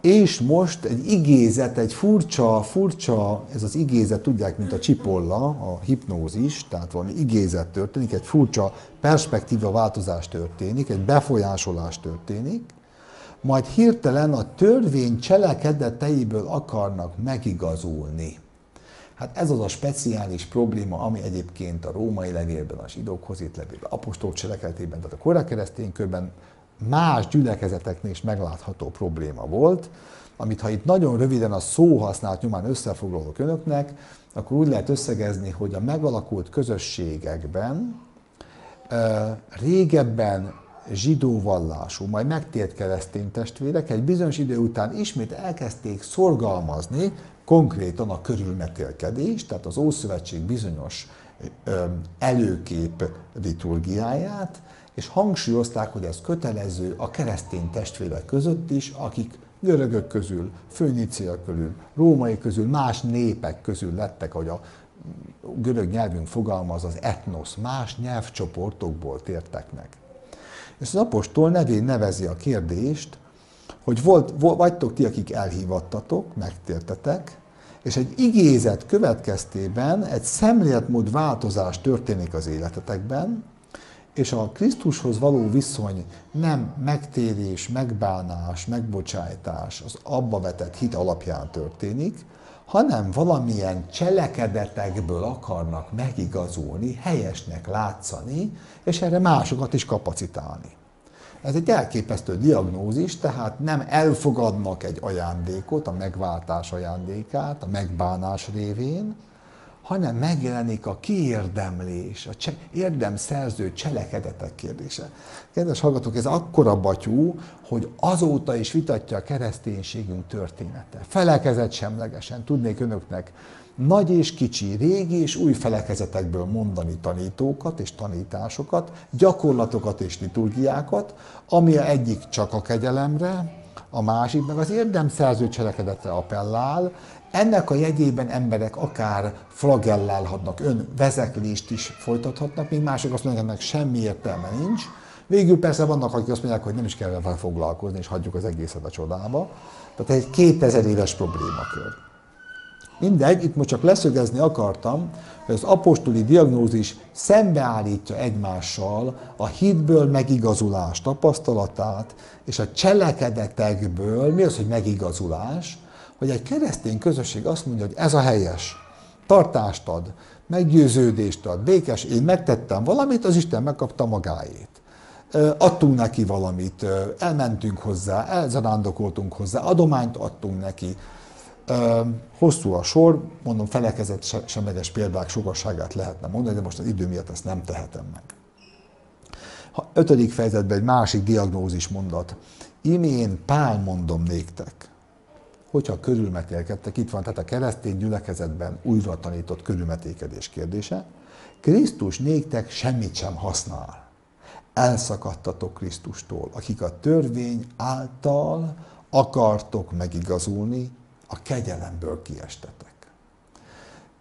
És most egy igézet, egy furcsa, ez az igézet, tudják, mint a csipolla, a hipnózis, tehát valami igézet történik, egy furcsa perspektíva változás történik, egy befolyásolás történik, majd hirtelen a törvény cselekedeteiből akarnak megigazulni. Hát ez az a speciális probléma, ami egyébként a római levélben, a zsidókhoz írt levélben, apostolok cselekedetében, tehát a korai keresztény körben más gyülekezeteknél is meglátható probléma volt, amit ha itt nagyon röviden a szóhasználat nyomán összefoglalok önöknek, akkor úgy lehet összegezni, hogy a megalakult közösségekben régebben zsidó vallású, majd megtért keresztény testvérek egy bizonyos idő után ismét elkezdték szorgalmazni konkrétan a körülmetélkedést, tehát az Ószövetség bizonyos előkép liturgiáját, és hangsúlyozták, hogy ez kötelező a keresztény testvérek között is, akik görögök közül, föníciaiak közül, római közül, más népek közül lettek, ahogy a görög nyelvünk fogalmaz, az etnosz, más nyelvcsoportokból tértek meg. És az apostol nevén nevezi a kérdést, hogy vagytok ti, akik elhívattatok, megtértetek, és egy igézet következtében egy szemléletmód változás történik az életetekben, és a Krisztushoz való viszony nem megtérés, megbánás, megbocsájtás, az abba vetett hit alapján történik, hanem valamilyen cselekedetekből akarnak megigazulni, helyesnek látszani, és erre másokat is kapacitálni. Ez egy elképesztő diagnózis, tehát nem elfogadnak egy ajándékot, a megváltás ajándékát, a megbánás révén, hanem megjelenik a kiérdemlés, a érdemszerző cselekedetek kérdése. Kedves hallgatók, ez akkora batyú, hogy azóta is vitatja a kereszténységünk története. Felekezet semlegesen tudnék önöknek nagy és kicsi, régi és új felekezetekből mondani tanítókat és tanításokat, gyakorlatokat és liturgiákat, ami egyik csak a kegyelemre, a másik meg az érdemszerző cselekedetre appellál. Ennek a jegyében emberek akár flagellálhatnak, önvezeklést is folytathatnak, míg mások azt mondják, ennek semmi értelme nincs. Végül persze vannak, akik azt mondják, hogy nem is kell vele foglalkozni, és hagyjuk az egészet a csodába. Tehát egy 2000 éves problémakör. Mindegy, itt most csak leszögezni akartam, hogy az apostoli diagnózis szembeállítja egymással a hitből megigazulás tapasztalatát, és a cselekedetekből, mi az, hogy megigazulás, hogy egy keresztény közösség azt mondja, hogy ez a helyes, tartást ad, meggyőződést ad, békes, én megtettem valamit, az Isten megkapta magáét. Adtunk neki valamit, elmentünk hozzá, elzarándokoltunk hozzá, adományt adtunk neki. Hosszú a sor, mondom, felekezett semleges példák sokaságát lehetne mondani, de most az idő miatt ezt nem tehetem meg. 5. fejezetben egy másik diagnózis mondat. Imén Pál mondom néktek, hogyha körülmetélkedtek, itt van, tehát a keresztény gyülekezetben újra tanított körülmetélkedés kérdése, Krisztus néktek semmit sem használ. Elszakadtatok Krisztustól, akik a törvény által akartok megigazulni, a kegyelemből kiestetek.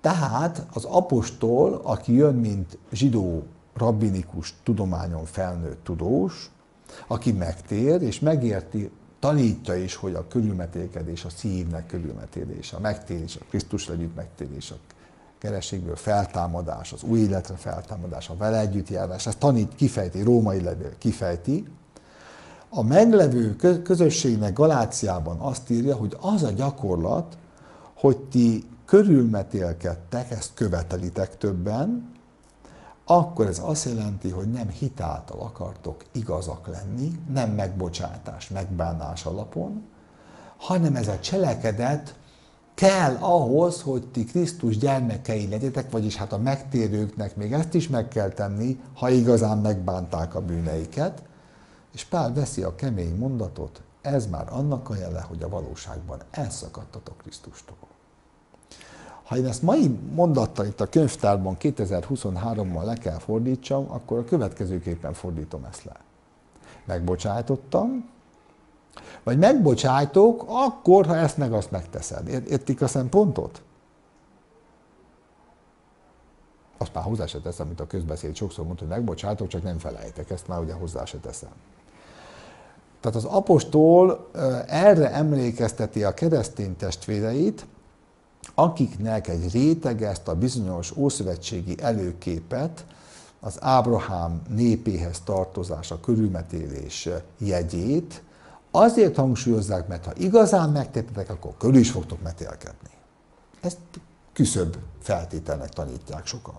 Tehát az apostol, aki jön, mint zsidó rabbinikus tudományon felnőtt tudós, aki megtér és megérti, tanítja is, hogy a körülmetélkedés, a szívnek körülmetélés, a megtérés, a Krisztusra együtt megtérés, a kerességből feltámadás, az új életre feltámadás, a vele együttjárás, ezt tanít, kifejti, római levél kifejti. A meglevő közösségnek Galáciában azt írja, hogy az a gyakorlat, hogy ti körülmetélkedtek, ezt követelitek többen, akkor ez azt jelenti, hogy nem hitáltal akartok igazak lenni, nem megbocsátás, megbánás alapon, hanem ez a cselekedet kell ahhoz, hogy ti Krisztus gyermekei legyetek, vagyis hát a megtérőknek még ezt is meg kell tenni, ha igazán megbánták a bűneiket. És Pál veszi a kemény mondatot, ez már annak a jele, hogy a valóságban elszakadtatok Krisztustól. Ha én ezt mai mondattal itt a könyvtárban 2023-ban le kell fordítsam, akkor a következőképpen fordítom ezt le. Megbocsájtottam, vagy megbocsájtok, akkor, ha ezt meg azt megteszed. Értik a szempontot? Azt már hozzá se teszem, amit a közbeszéd sokszor mondta, hogy megbocsájtok, csak nem felejtek, ezt már ugye hozzá se teszem. Tehát az apostol erre emlékezteti a keresztény testvéreit, akiknek egy rétege ezt a bizonyos ószövetségi előképet, az Ábrahám népéhez tartozása, körülmetélés jegyét, azért hangsúlyozzák, mert ha igazán megtértetek, akkor körül is fogtok metélkedni. Ezt küszöbb feltételnek tanítják sokan.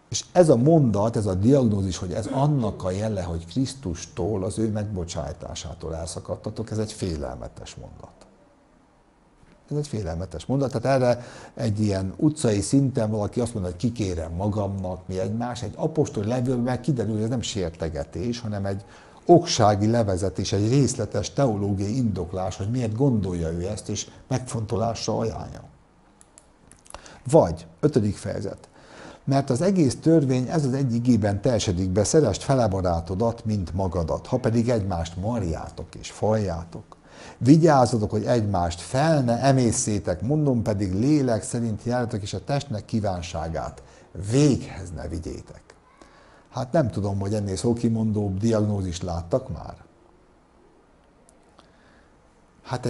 És ez a mondat, ez a diagnózis, hogy ez annak a jele, hogy Krisztustól, az ő megbocsájtásától elszakadtatok, ez egy félelmetes mondat. Ez egy félelmetes mondat, tehát erre egy ilyen utcai szinten valaki azt mondja, hogy kikérem magamnak, mi egymás, egy apostoli levélben kiderül, hogy ez nem sértegetés, hanem egy oksági levezetés, egy részletes teológiai indoklás, hogy miért gondolja ő ezt, és megfontolásra ajánlja. Vagy, 5. fejezet. Mert az egész törvény ez az egy igében teljesedik be, szeresd fele barátodat, mint magadat, ha pedig egymást marjátok és faljátok. Vigyázzatok, hogy egymást fel ne emészszétek, mondom pedig lélek szerint járjatok, és a testnek kívánságát véghez ne vigyétek. Hát nem tudom, hogy ennél szókimondóbb diagnózist láttak már. Hát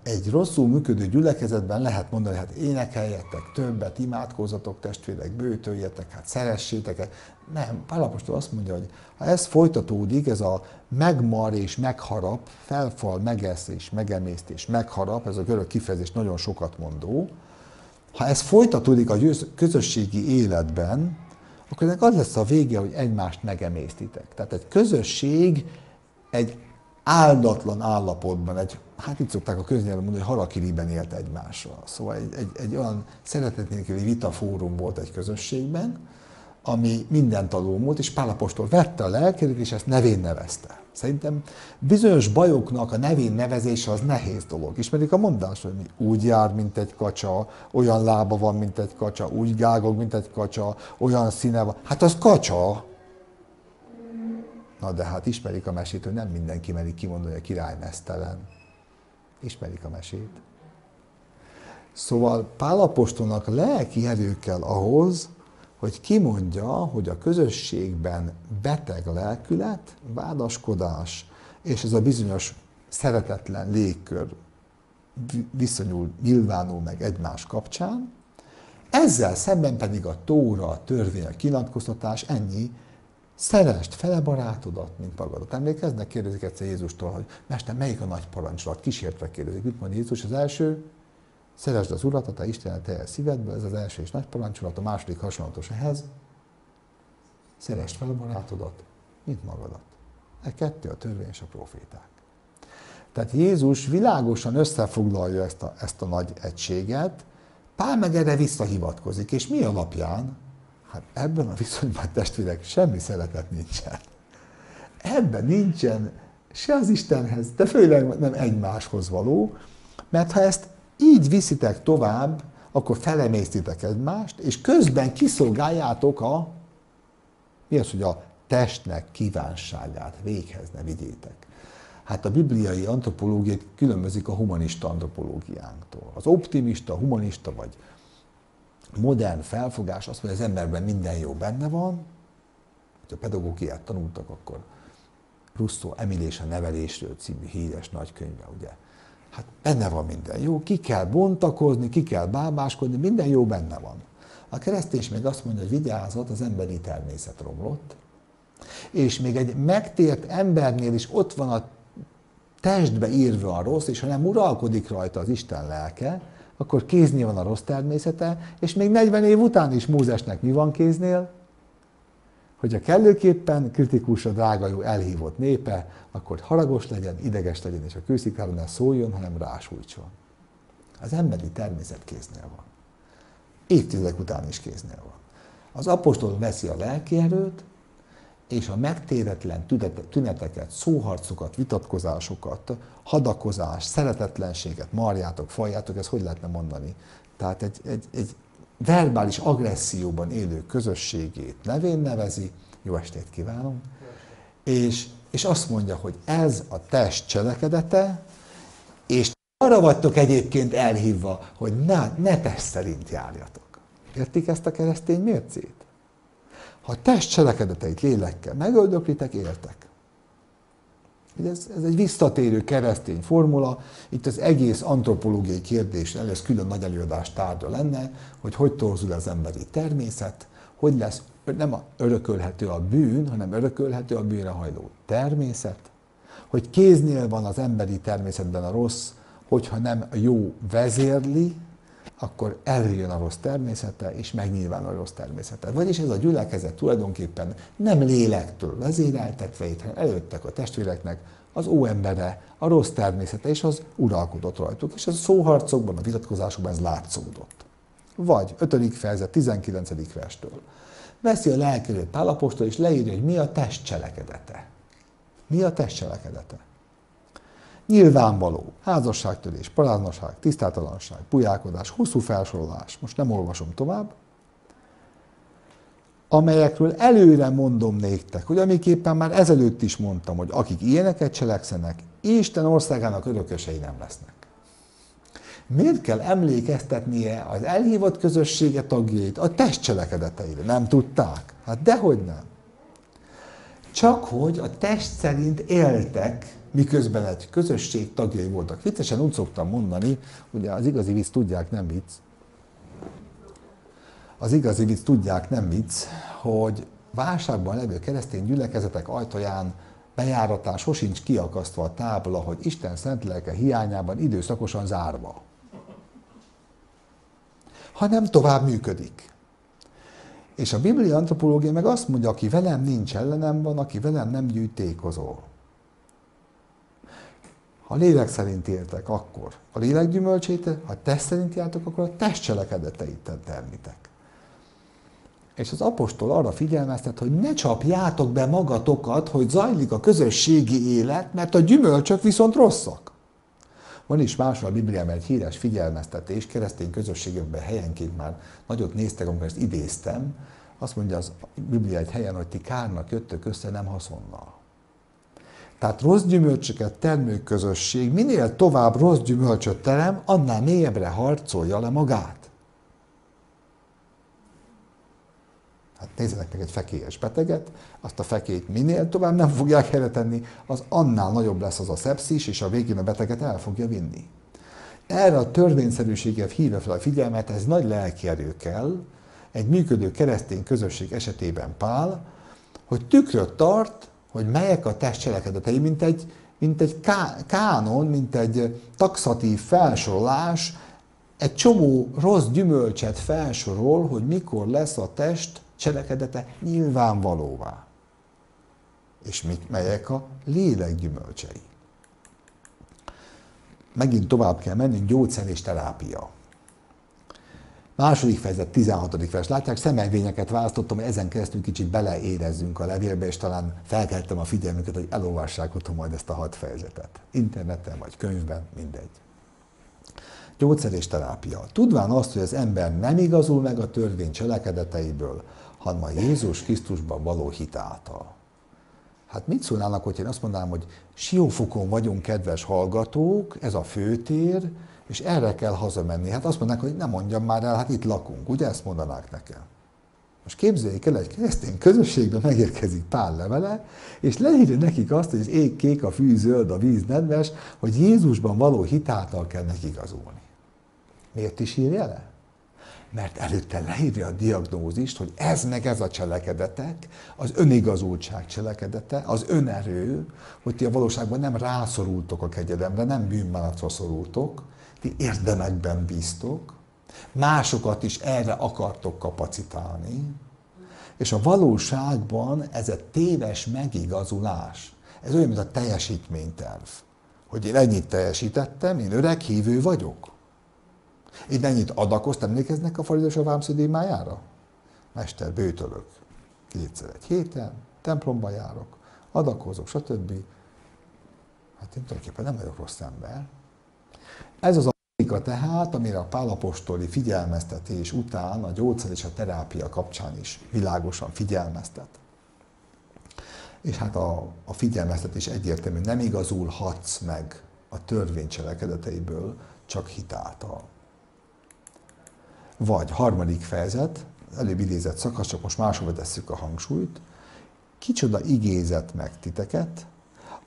egy rosszul működő gyülekezetben lehet mondani, hát énekeljetek többet, imádkozzatok testvérek, bőtöljetek, hát szeressétek. Nem, Pál apostol azt mondja, hogy ha ez folytatódik, ez a megmar és megharap, felfal, megesz és megemészt és megharap, ez a görög kifejezés nagyon sokat mondó, ha ez folytatódik a közösségi életben, akkor ennek az lesz a vége, hogy egymást megemésztitek. Tehát egy közösség egy áldatlan állapotban, hát itt szokták a köznyelven mondani, hogy harakiriben élt egymással. Szóval egy olyan szeretet nélküli vitafórum volt egy közösségben, ami mindent alól volt, és Pál apostol vette a lelkét, és ezt nevén nevezte. Szerintem bizonyos bajoknak a nevén nevezése az nehéz dolog. Ismerik a mondást, hogy úgy jár, mint egy kacsa, olyan lába van, mint egy kacsa, úgy gágog, mint egy kacsa, olyan színe van. Hát az kacsa! Na de hát ismerik a mesét, hogy nem mindenki merik kimondani, hogy a király meztelen. Ismerik a mesét. Szóval Pál apostolnak lelki erő kell ahhoz, hogy kimondja, hogy a közösségben beteg lelkület, vádaskodás, és ez a bizonyos szeretetlen légkör nyilvánul meg egymás kapcsán, ezzel szemben pedig a tóra, a törvény, a kinyilatkoztatás, ennyi, szeresd fele barátodat, mint magadat. Emlékeznek? Kérdezik egyszer Jézustól, hogy Mester, melyik a nagy parancsolat? Kísértve kérdezik. Mit mond Jézus? Az első, szeresd az Urat, a te Istenet teljes szívedből, ez az első és nagy parancsolat, a második hasonlatos ehhez. Szeresd fel a barátodat, mint magadat. E kettő a törvény és a proféták. Tehát Jézus világosan összefoglalja ezt a nagy egységet, Pál meg erre visszahivatkozik, és mi alapján? Hát ebben a viszonyban, testvérek, semmi szeretet nincsen. Ebben nincsen se az Istenhez, de főleg nem egymáshoz való, mert ha ezt így viszitek tovább, akkor felemésztitek egymást, és közben kiszolgáljátok mi az, hogy a testnek kívánságát véghez ne vigyétek. Hát a bibliai antropológia különbözik a humanista antropológiánktól. Az optimista, humanista vagy modern felfogás azt mondja, hogy az emberben minden jó benne van. Ha pedagógiát tanultak, akkor Rousseau Emile és a nevelésről című híres nagykönyve, ugye? Hát benne van minden jó, ki kell bontakozni, ki kell bábáskodni, minden jó benne van. A keresztény még azt mondja, hogy vigyázat, az emberi természet romlott, és még egy megtért embernél is ott van a testbe írva a rossz, és ha nem uralkodik rajta az Isten lelke, akkor kéznél van a rossz természete, és még 40 év után is Mózesnek mi van kéznél? Hogyha kellőképpen kritikus a drága jó elhívott népe, akkor haragos legyen, ideges legyen, és a kőszikláról ne szóljon, hanem rásújtson. Az emberi természet kéznél van. Évtizedek után is kéznél van. Az apostol veszi a lelkierőt, és a megtéretlen tüneteket, szóharcokat, vitatkozásokat, hadakozás, szeretetlenséget, marjátok, faljátok, ezt hogy lehetne mondani? Tehát egy verbális agresszióban élő közösségét nevén nevezi, jó estét kívánom, és azt mondja, hogy ez a test cselekedete, és arra vagytok egyébként elhívva, hogy ne test szerint járjatok. Értik ezt a keresztény mércét? Ha a test cselekedeteit lélekkel megöldöklitek, éltek. Ez egy visszatérő keresztény formula, itt az egész antropológiai kérdés, ez külön nagy előadás tárgya lenne, hogy torzul az emberi természet, hogy lesz nem örökölhető a bűn, hanem örökölhető a bűnre hajló természet, hogy kéznél van az emberi természetben a rossz, hogyha nem a jó vezérli, akkor előjön a rossz természete, és megnyilvánul a rossz természete. Vagyis ez a gyülekezet tulajdonképpen nem lélektől vezéreltetve, hanem előttek a testvéreknek az óembere, a rossz természete, és az uralkodott rajtuk. És a szóharcokban, a vitatkozásokban ez látszódott. Vagy 5. fejezet 19. verstől. Veszi a lelkelőt Pál apostol, és leírja, hogy mi a test cselekedete. Mi a test cselekedete? Nyilvánvaló, házasságtörés, paráznaság, tisztátalanság, pulyálkodás, hosszú felsorolás, most nem olvasom tovább, amelyekről előre mondom néktek, hogy amiképpen már ezelőtt is mondtam, hogy akik ilyeneket cselekszenek, Isten országának örökösei nem lesznek. Miért kell emlékeztetnie az elhívott közössége tagjait a test cselekedeteire? Nem tudták? Hát dehogy nem. Csak hogy a test szerint éltek, miközben egy közösség tagjai voltak. Viccesen úgy szoktam mondani, ugye az igazi vicc tudják, nem vicc. Az igazi vicc tudják, nem vicc, hogy válságban levő keresztény gyülekezetek ajtaján bejáratán sosincs kiakasztva a tábla, hogy Isten szent lelke hiányában időszakosan zárva. Hanem tovább működik. És a Biblia antropológia meg azt mondja, aki velem nincs, ellenem van, aki velem nem gyűjtékozol. Ha lélek szerint éltek, akkor a lélek gyümölcsét, ha test szerint jártok, akkor a test cselekedeteit termitek. És az apostol arra figyelmeztet, hogy ne csapjátok be magatokat, hogy zajlik a közösségi élet, mert a gyümölcsök viszont rosszak. Van is máshol a Bibliában egy híres figyelmeztetés, keresztény közösségekben helyenként már nagyot néztek, amikor ezt idéztem. Azt mondja az Biblia egy helyen, hogy ti kárnak jöttök össze, nem haszonnal. Tehát rossz gyümölcsöket termő közösség minél tovább rossz gyümölcsöt terem, annál mélyebbre harcolja le magát. Hát nézzenek meg egy fekélyes beteget, azt a fekélyt minél tovább nem fogják helyre tenni, az annál nagyobb lesz az a szepszis, és a végén a beteget el fogja vinni. Erre a törvényszerűségre hívja fel a figyelmet, ez nagy lelkierő kell, egy működő keresztény közösség esetében Pál, hogy tükröt tart, hogy melyek a test cselekedetei, mint egy kánon, mint egy taxatív felsorolás, egy csomó rossz gyümölcset felsorol, hogy mikor lesz a test cselekedete nyilvánvalóvá. És melyek a lélek gyümölcsei. Megint tovább kell mennünk, gyógyszer és terápia. Második fejezet, 16. vers. Látják, szemelvényeket választottam, hogy ezen keresztül kicsit beleérezzünk a levélbe, és talán felkeltem a figyelmüket, hogy elolvassák otthon majd ezt a 6 fejezetet. Interneten vagy könyvben, mindegy. Gyógyszer és terápia. Tudván azt, hogy az ember nem igazul meg a törvény cselekedeteiből, hanem a Jézus Krisztusban való hit által. Hát mit szólnának, hogy én azt mondanám, hogy Siófokon vagyunk, kedves hallgatók, ez a főtér, és erre kell hazamenni. Hát azt mondanák, hogy nem mondjam már el, hát itt lakunk, ugye ezt mondanák nekem. Most képzeljék el, egy keresztény közösségben megérkezik Pál levele, és leírja nekik azt, hogy az ég kék, a fű zöld, a víz nedves, hogy Jézusban való hitáltal kell nekik igazolni. Miért is írja le? Mert előtte leírja a diagnózist, hogy ez meg ez a cselekedetek, az önigazultság cselekedete, az önerő, hogy ti a valóságban nem rászorultok a kegyelemre, nem bűnbánatra szorultok, ti érdemekben bíztok, másokat is erre akartok kapacitálni, és a valóságban ez a téves megigazulás, ez olyan, mint a teljesítményterv, hogy én ennyit teljesítettem, én öreg hívő vagyok. Én ennyit adakoztam, emlékeznek a farizeus a vámszedémájára? Mester, bőtölök 2-szer egy héten, templomba járok, adakozok, stb. Hát én tulajdonképpen nem vagyok rossz ember. Ez az a logika tehát, amire a Pál apostoli figyelmeztetés után a gyógyszer és a terápia kapcsán is világosan figyelmeztet. És hát a figyelmeztetés egyértelmű, nem igazulhatsz meg a törvény cselekedeteiből, csak hitáltal. Vagy 3. fejezet, előbb idézett szakasz, csak most máshova tesszük a hangsúlyt. Kicsoda igézett meg titeket,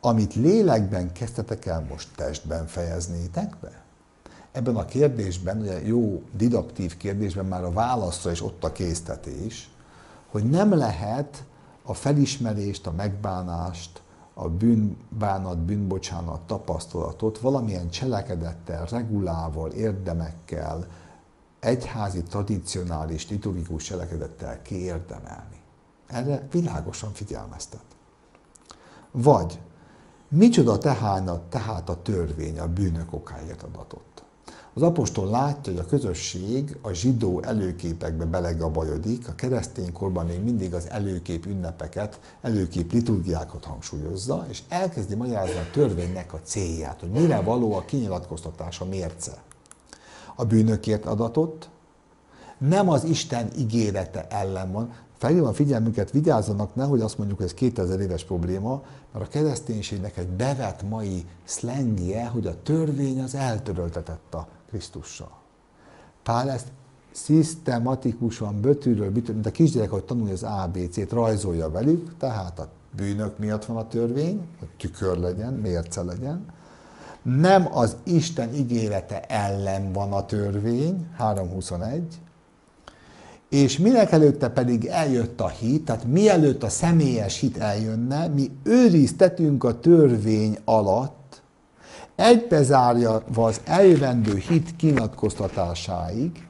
amit lélekben kezdtetek el, most testben fejeznétek be? Ebben a kérdésben, ugye jó didaktív kérdésben már a válaszra is ott a késztetés, hogy nem lehet a felismerést, a megbánást, a bűnbánat, bűnbocsánat tapasztalatot valamilyen cselekedettel, regulával, érdemekkel, egyházi, tradicionális, liturgikus cselekedettel kiérdemelni. Erre világosan figyelmeztet. Vagy micsoda tehát a törvény a bűnök okáért adatott? Az apostol látja, hogy a közösség a zsidó előképekbe belegabajodik, a kereszténykorban még mindig az előkép ünnepeket, előkép liturgiákat hangsúlyozza, és elkezdi magyarázni a törvénynek a célját, hogy mire való a kinyilatkoztatás, a mérce. A bűnökért adatot nem az Isten ígérete ellen van. Felhívom a figyelmünket, vigyázzanak, nehogy azt mondjuk, hogy ez 2000 éves probléma, mert a kereszténységnek egy bevett mai szlengje, hogy a törvény az eltöröltetett a Krisztussal. Pál ezt szisztematikusan, bötűről, mint a kisgyerek, hogy tanulja az ABC-t, rajzolja velük, tehát a bűnök miatt van a törvény, hogy tükör legyen, mérce legyen. Nem az Isten ígérete ellen van a törvény, 3.21, és minek előtte pedig eljött a hit, tehát mielőtt a személyes hit eljönne, mi őriztetünk a törvény alatt, egybezárja az eljövendő hit kinyilatkoztatásáig,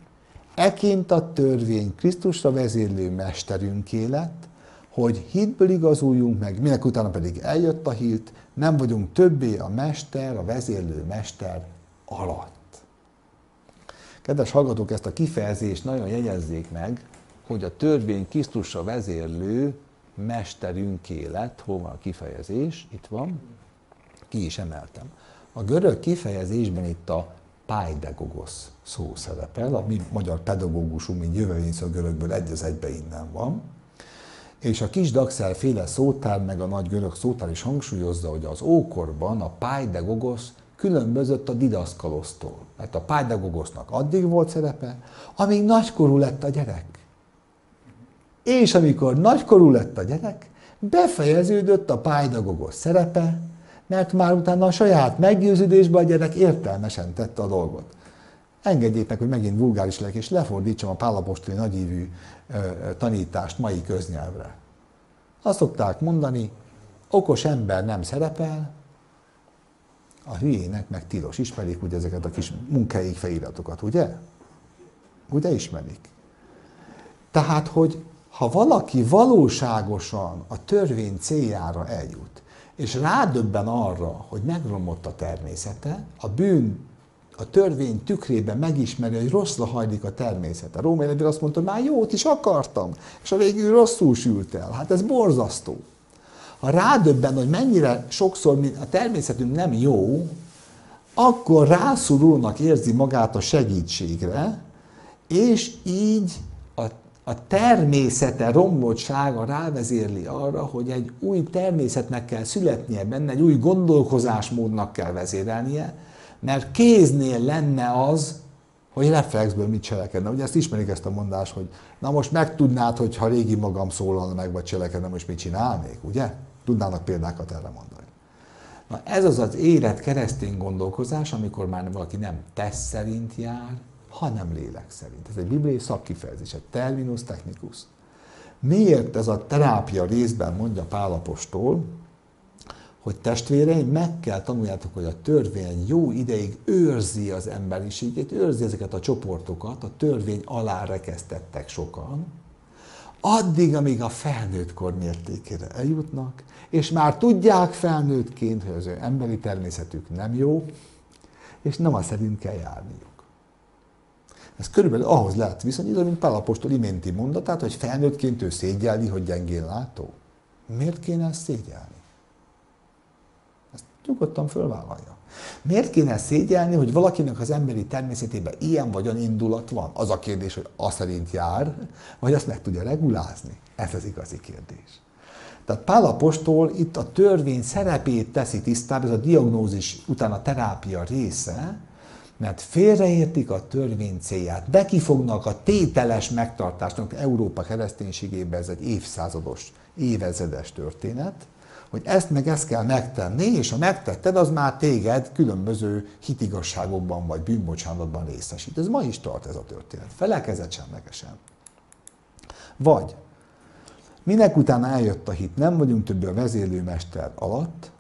eként a törvény Krisztusra vezérlő mesterünké lett, hogy hitből igazuljunk meg, minek utána pedig eljött a hit, nem vagyunk többé a mester, a vezérlő mester alatt. Kedves hallgatók, ezt a kifejezést nagyon jegyezzék meg, hogy a törvény Krisztusra vezérlő mesterünké lett. Hol van a kifejezés? Itt van. Ki is emeltem. A görög kifejezésben itt a paidagogos szó szerepel, a mi magyar pedagógusunk, mint jövevényszó görögből egy az egybe innen van. És a kis Daxel féle szótár, meg a nagy görög szótár is hangsúlyozza, hogy az ókorban a paidagogos különbözött a didaszkalosztól. Mert a paidagogosnak addig volt szerepe, amíg nagykorú lett a gyerek. És amikor nagykorú lett a gyerek, befejeződött a paidagogos szerepe, mert már utána a saját meggyőződésben a gyerek értelmesen tette a dolgot. Engedjék meg, hogy megint vulgáris legyek, és lefordítsam a Pál apostoli nagyívű tanítást mai köznyelvre. Azt szokták mondani, okos ember nem szerepel, a hülyének meg tilos. Ismerik ugye ezeket a kis munkáig feliratokat, ugye? Ugye ismerik? Tehát, hogy ha valaki valóságosan a törvény céljára eljut, és rádöbben arra, hogy megromlott a természete, a törvény tükrében megismeri, hogy rosszra hajlik a természete. Római levél azt mondta, hogy már jót is akartam, és a végül rosszul sült el. Hát ez borzasztó. Ha rádöbben, hogy mennyire sokszor a természetünk nem jó, akkor rászorulónak érzi magát a segítségre, és így a természete romlottsága rávezérli arra, hogy egy új természetnek kell születnie benne, egy új gondolkozásmódnak kell vezérelnie, mert kéznél lenne az, hogy reflexből mit cselekedne. Ugye ezt ismerik ezt a mondást, hogy na most megtudnád, hogy ha régi magam szólalna meg, vagy cselekedne, most mit csinálnék, ugye? Tudnának példákat erre mondani. Na ez az az érett keresztény gondolkozás, amikor már valaki nem tesz szerint jár, hanem lélek szerint. Ez egy bibliai szakkifejezés, egy terminus technicus. Miért ez a terápia részben mondja Pál apostol, hogy testvéreim, meg kell tanuljátok, hogy a törvény jó ideig őrzi az emberiségét, őrzi ezeket a csoportokat, a törvény alá rekesztettek sokan, addig, amíg a felnőttkor mértékére eljutnak, és már tudják felnőttként, hogy az ő emberi természetük nem jó, és nem az szerint kell járniuk. Ez körülbelül ahhoz lehet viszonyítani, mint Pál apostol iménti mondatát, hogy felnőttként ő szégyelli, hogy gyengén látó. Miért kéne ezt szégyelni? Ezt nyugodtan fölvállalja. Miért kéne szégyelni, hogy valakinek az emberi természetében ilyen vagy olyan indulat van? Az a kérdés, hogy az szerint jár, vagy azt meg tudja regulázni? Ez az igazi kérdés. Tehát Pál apostol itt a törvény szerepét teszi tisztába, ez a diagnózis után a terápia része, mert félreértik a törvény célját, bekifognak a tételes megtartásnak. Európa kereszténységében ez egy évszázados, évezredes történet, hogy ezt meg ezt kell megtenni, és ha megtetted, az már téged különböző hitigasságokban vagy bűnbocsánatban részesít. Ez ma is tart ez a történet. Felekezett semlegesen. Vagy minek utána eljött a hit, nem vagyunk többé a vezérlőmester alatt,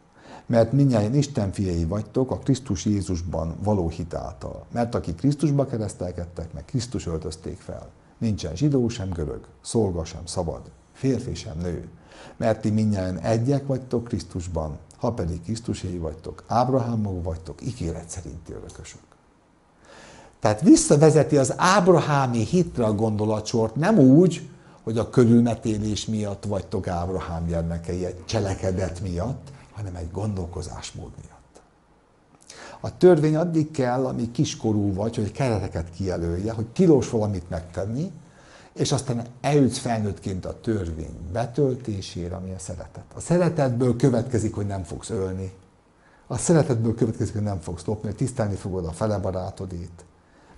mert mindnyájan Isten fiai vagytok a Krisztus Jézusban való hit által. Mert akik Krisztusba keresztelkedtek, meg Krisztus öltözték fel. Nincsen zsidó sem görög, szolga sem szabad, férfi sem nő. Mert ti mindnyájan egyek vagytok Krisztusban, ha pedig Krisztuséi vagytok, Ábrahámok vagytok, ígéret szerinti örökösök. Tehát visszavezeti az ábrahámi hitre a gondolatsort, nem úgy, hogy a körülmetélés miatt vagytok Ábrahám gyermekei, egy cselekedet miatt, hanem egy gondolkozásmód miatt. A törvény addig kell, amíg kiskorú vagy, hogy kereteket kijelölje, hogy tilos valamit megtenni, és aztán eljutsz felnőttként a törvény betöltésére, ami a szeretet. A szeretetből következik, hogy nem fogsz ölni. A szeretetből következik, hogy nem fogsz lopni, hogy tisztelni fogod a fele barátodét.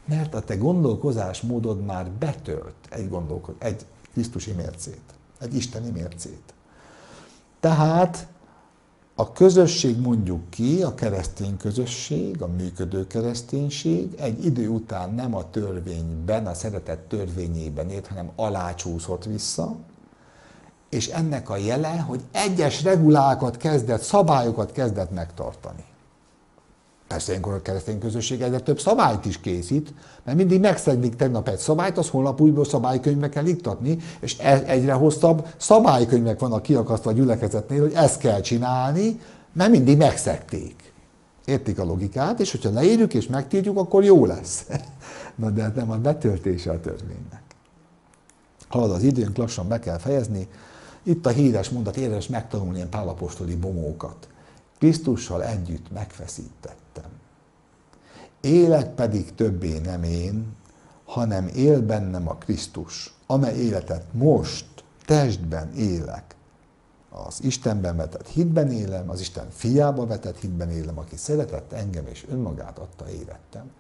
Mert a te gondolkozásmódod már betölt egy krisztusi mércét, egy isteni mércét. Tehát a közösség, mondjuk ki, a keresztény közösség, a működő kereszténység egy idő után nem a törvényben, a szeretet törvényében élt, hanem alácsúszott vissza, és ennek a jele, hogy egyes regulákat kezdett, szabályokat kezdett megtartani. Persze ilyenkor a keresztény közösség egyre több szabályt is készít, mert mindig megszeglik tegnap egy szabályt, az holnap újból szabálykönyvbe kell iktatni, és egyre hosszabb szabálykönyvek vannak kiakasztva a gyülekezetnél, hogy ezt kell csinálni, mert mindig megszegték. Értik a logikát, és hogyha leírjuk és megtiltjuk, akkor jó lesz. Na de nem a betöltése a törvénynek. Halad az időnk, lassan be kell fejezni. Itt a híres mondat, érdemes megtanulni ilyen pálapostoli bomókat. Krisztussal együtt megfeszítettem. Élek pedig többé nem én, hanem él bennem a Krisztus, amely életet most testben élek. Az Istenben vetett hitben élem, az Isten fiába vetett hitben élem, aki szeretett engem és önmagát adta élettem.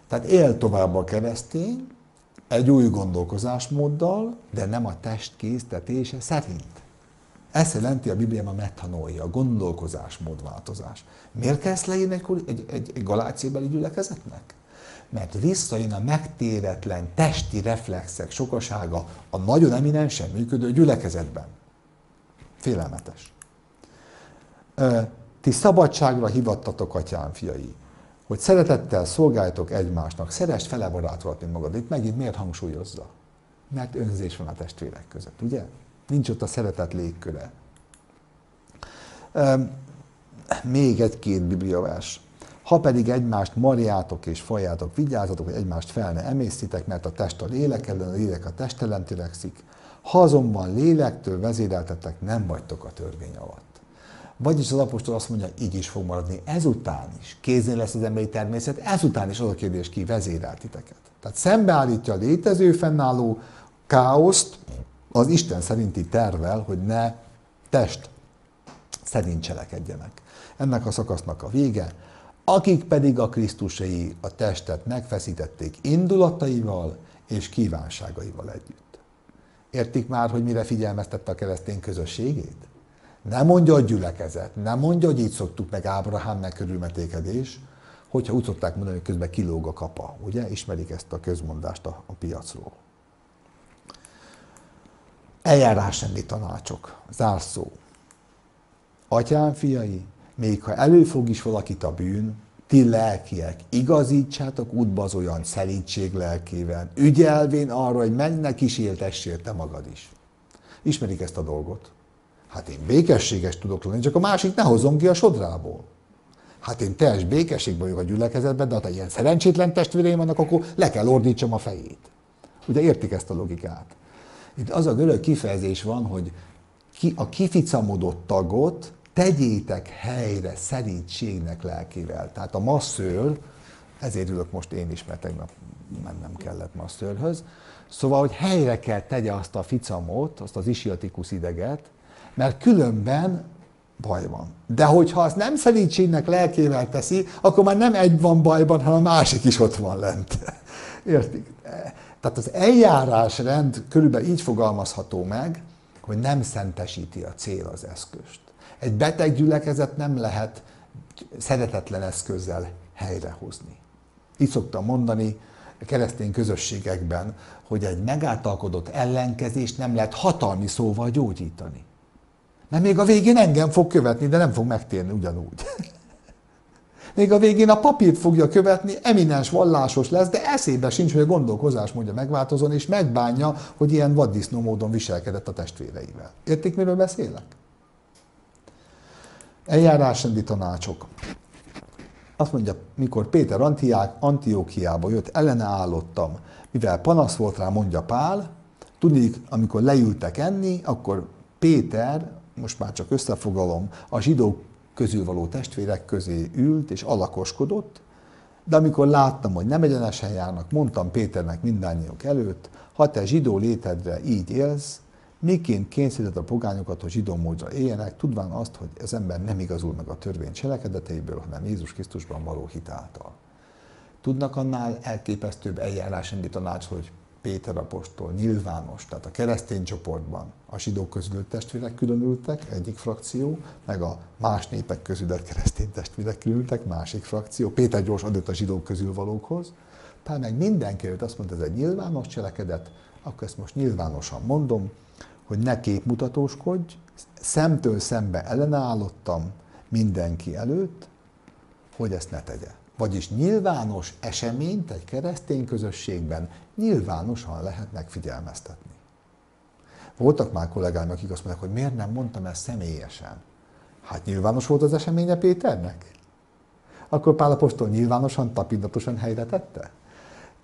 Tehát él tovább a keresztény, egy új gondolkozásmóddal, de nem a test késztetése szerint. Ezt jelenti a Bibliában a metanóia, a gondolkozásmódváltozás. Miért kell ezt leírni egy galáciabeli gyülekezetnek? Mert visszajön a megtéretlen testi reflexek sokasága a nagyon eminensen működő gyülekezetben. Félelmetes. Ti szabadságra hivattatok, atyám fiai, hogy szeretettel szolgáljatok egymásnak, szeresd fele barátodat, mint magad. Itt megint miért hangsúlyozza? Mert önzés van a testvérek között, ugye? Nincs ott a szeretet légköre. Még egy-két bibliavers. Ha pedig egymást marjátok és fajjátok, vigyázzatok, hogy egymást fel ne emészitek, mert a test a lélek ellen, a lélek a test ellen törekszik. Ha azonban lélektől vezéreltetek, nem vagytok a törvény alatt. Vagyis az apostol azt mondja, így is fog maradni ezután is. Kéznél lesz az emberi természet, ezután is az a kérdés, ki vezérel titeket. Tehát szembeállítja a létező, fennálló káoszt az Isten szerinti tervvel, hogy ne test szerint cselekedjenek. Ennek a szakasznak a vége. Akik pedig a Krisztusai a testet megfeszítették indulataival és kívánságaival együtt. Értik már, hogy mire figyelmeztette a keresztény közösségét? Nem mondja a gyülekezet, nem mondja, hogy így szoktuk meg Ábrahám, meg körülmetékedés, hogyha úgy szokták mondani, hogy közben kilóg a kapa. Ugye? Ismerik ezt a közmondást a piacról. Eljárásrendi tanácsok, zárszó. Atyám fiai, még ha előfog is valakit a bűn, ti lelkiek, igazítsátok útba az olyan szelídség lelkével, ügyelvén arra, hogy mennek kísértessél te magad is. Ismerik ezt a dolgot? Hát én békességes tudok lenni, csak a másik ne hozzon ki a sodrából. Hát én teljes békességben vagyok a gyülekezetben, de ha ilyen szerencsétlen testvéreim vannak, akkor le kell ordítsam a fejét. Ugye értik ezt a logikát? Itt az a görög kifejezés van, hogy a kificamodott tagot tegyétek helyre szerítségnek lelkével. Tehát a masszőr, ezért ülök most én is, mert tegnap mennem kellett masszőrhöz, szóval, hogy helyre kell tegye azt a ficamot, azt az ischiatikus ideget, mert különben baj van. De hogyha azt nem szerítségnek lelkével teszi, akkor már nem egy van bajban, hanem a másik is ott van lent. Értik? Tehát az eljárásrend körülbelül így fogalmazható meg, hogy nem szentesíti a cél az eszközt. Egy beteg gyülekezet nem lehet szeretetlen eszközzel helyrehozni. Így szoktam mondani a keresztény közösségekben, hogy egy megáltalkodott ellenkezést nem lehet hatalmi szóval gyógyítani. Mert még a végén engem fog követni, de nem fog megtérni ugyanúgy. Még a végén a papírt fogja követni, eminens vallásos lesz, de eszébe sincs, hogy a gondolkozásmódja megváltozon, és megbánja, hogy ilyen vaddisznó módon viselkedett a testvéreivel. Értik, miről beszélek? Eljárásrendi tanácsok. Azt mondja, mikor Péter Antiókiába jött, ellene állottam, mivel panasz volt rá, mondja Pál, tudni, amikor leültek enni, akkor Péter, most már csak összefoglalom, a zsidók közül való testvérek közé ült és alakoskodott, de amikor láttam, hogy nem egyenesen járnak, mondtam Péternek mindannyiuk előtt, ha te zsidó létedre így élsz, miként kényszeríted a pogányokat, hogy zsidó módra éljenek, tudván azt, hogy az ember nem igazul meg a törvény cselekedeteiből, hanem Jézus Krisztusban való hit által. Tudnak annál elképesztőbb eljárásrendi tanács, hogy Péter apostol nyilvános, tehát a keresztény csoportban a zsidók közül testvérek különültek, egyik frakció, meg a más népek közül a keresztény testvérek különültek, másik frakció. Péter gyors adott a zsidók közül valókhoz. Pál meg mindenki előtt azt mondta, ez egy nyilvános cselekedet, akkor ezt most nyilvánosan mondom, hogy ne képmutatóskodj, szemtől szembe ellenállottam mindenki előtt, hogy ezt ne tegye. Vagyis nyilvános eseményt egy keresztény közösségben nyilvánosan lehet megfigyelmeztetni. Voltak már kollégáim, akik azt mondják, hogy miért nem mondtam ezt személyesen. Hát nyilvános volt az eseménye Péternek? Akkor Pál apostol nyilvánosan, tapintatosan helyre tette?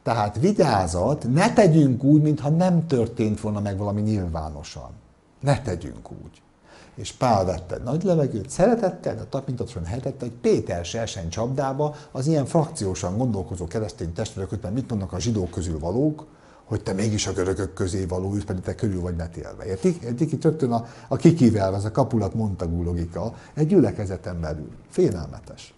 Tehát vigyázat, ne tegyünk úgy, mintha nem történt volna meg valami nyilvánosan. Ne tegyünk úgy. És Pál vette nagy levegőt, szeretettel, de tapintatosan helytette, hogy Péter se esen csapdába az ilyen frakciósan gondolkozó keresztény testvérek, hogy mit mondnak a zsidók közül valók, hogy te mégis a görögök közé való, pedig te körül vagy metélve. Értik? Értik? Itt rögtön a kikivel, ez a kapulat montagú logika egy gyülekezeten belül. Félelmetes.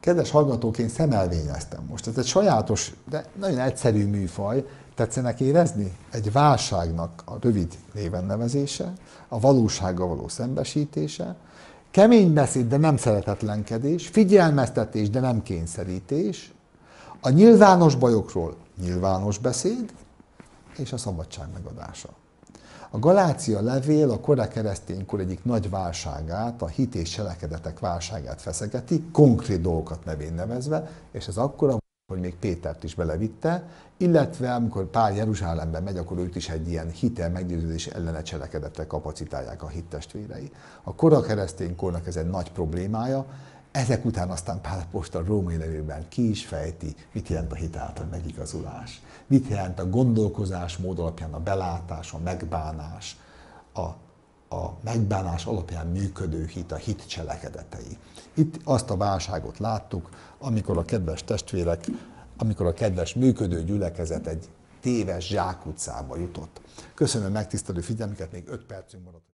Kedves hallgatók, én szemelvényeztem most. Ez egy sajátos, de nagyon egyszerű műfaj. Tetszenek érezni? Egy válságnak a rövid néven nevezése, a valósággal való szembesítése, kemény beszéd, de nem szeretetlenkedés, figyelmeztetés, de nem kényszerítés, a nyilvános bajokról nyilvános beszéd, és a szabadság megadása. A Galácia levél a kora kereszténykor egyik nagy válságát, a hit és cselekedetek válságát feszegeti, konkrét dolgokat nevén nevezve, és ez akkora, hogy még Pétert is belevitte, illetve amikor Pál Jeruzsálemben megy, akkor őt is egy ilyen hitel meggyőződés ellene cselekedettel kapacitálják a hittestvérei. A kora kereszténykornak ez egy nagy problémája, ezek után aztán Pál apostol római levélben ki is fejti, mit jelent a hit által megigazulás, mit jelent a gondolkozásmód alapján a belátás, a megbánás, a megbánás alapján működő hit, a hit cselekedetei. Itt azt a válságot láttuk, amikor a kedves testvérek, amikor a kedves működő gyülekezet egy téves zsákutcába jutott. Köszönöm megtisztelő figyelmüket, még 5 percünk maradt.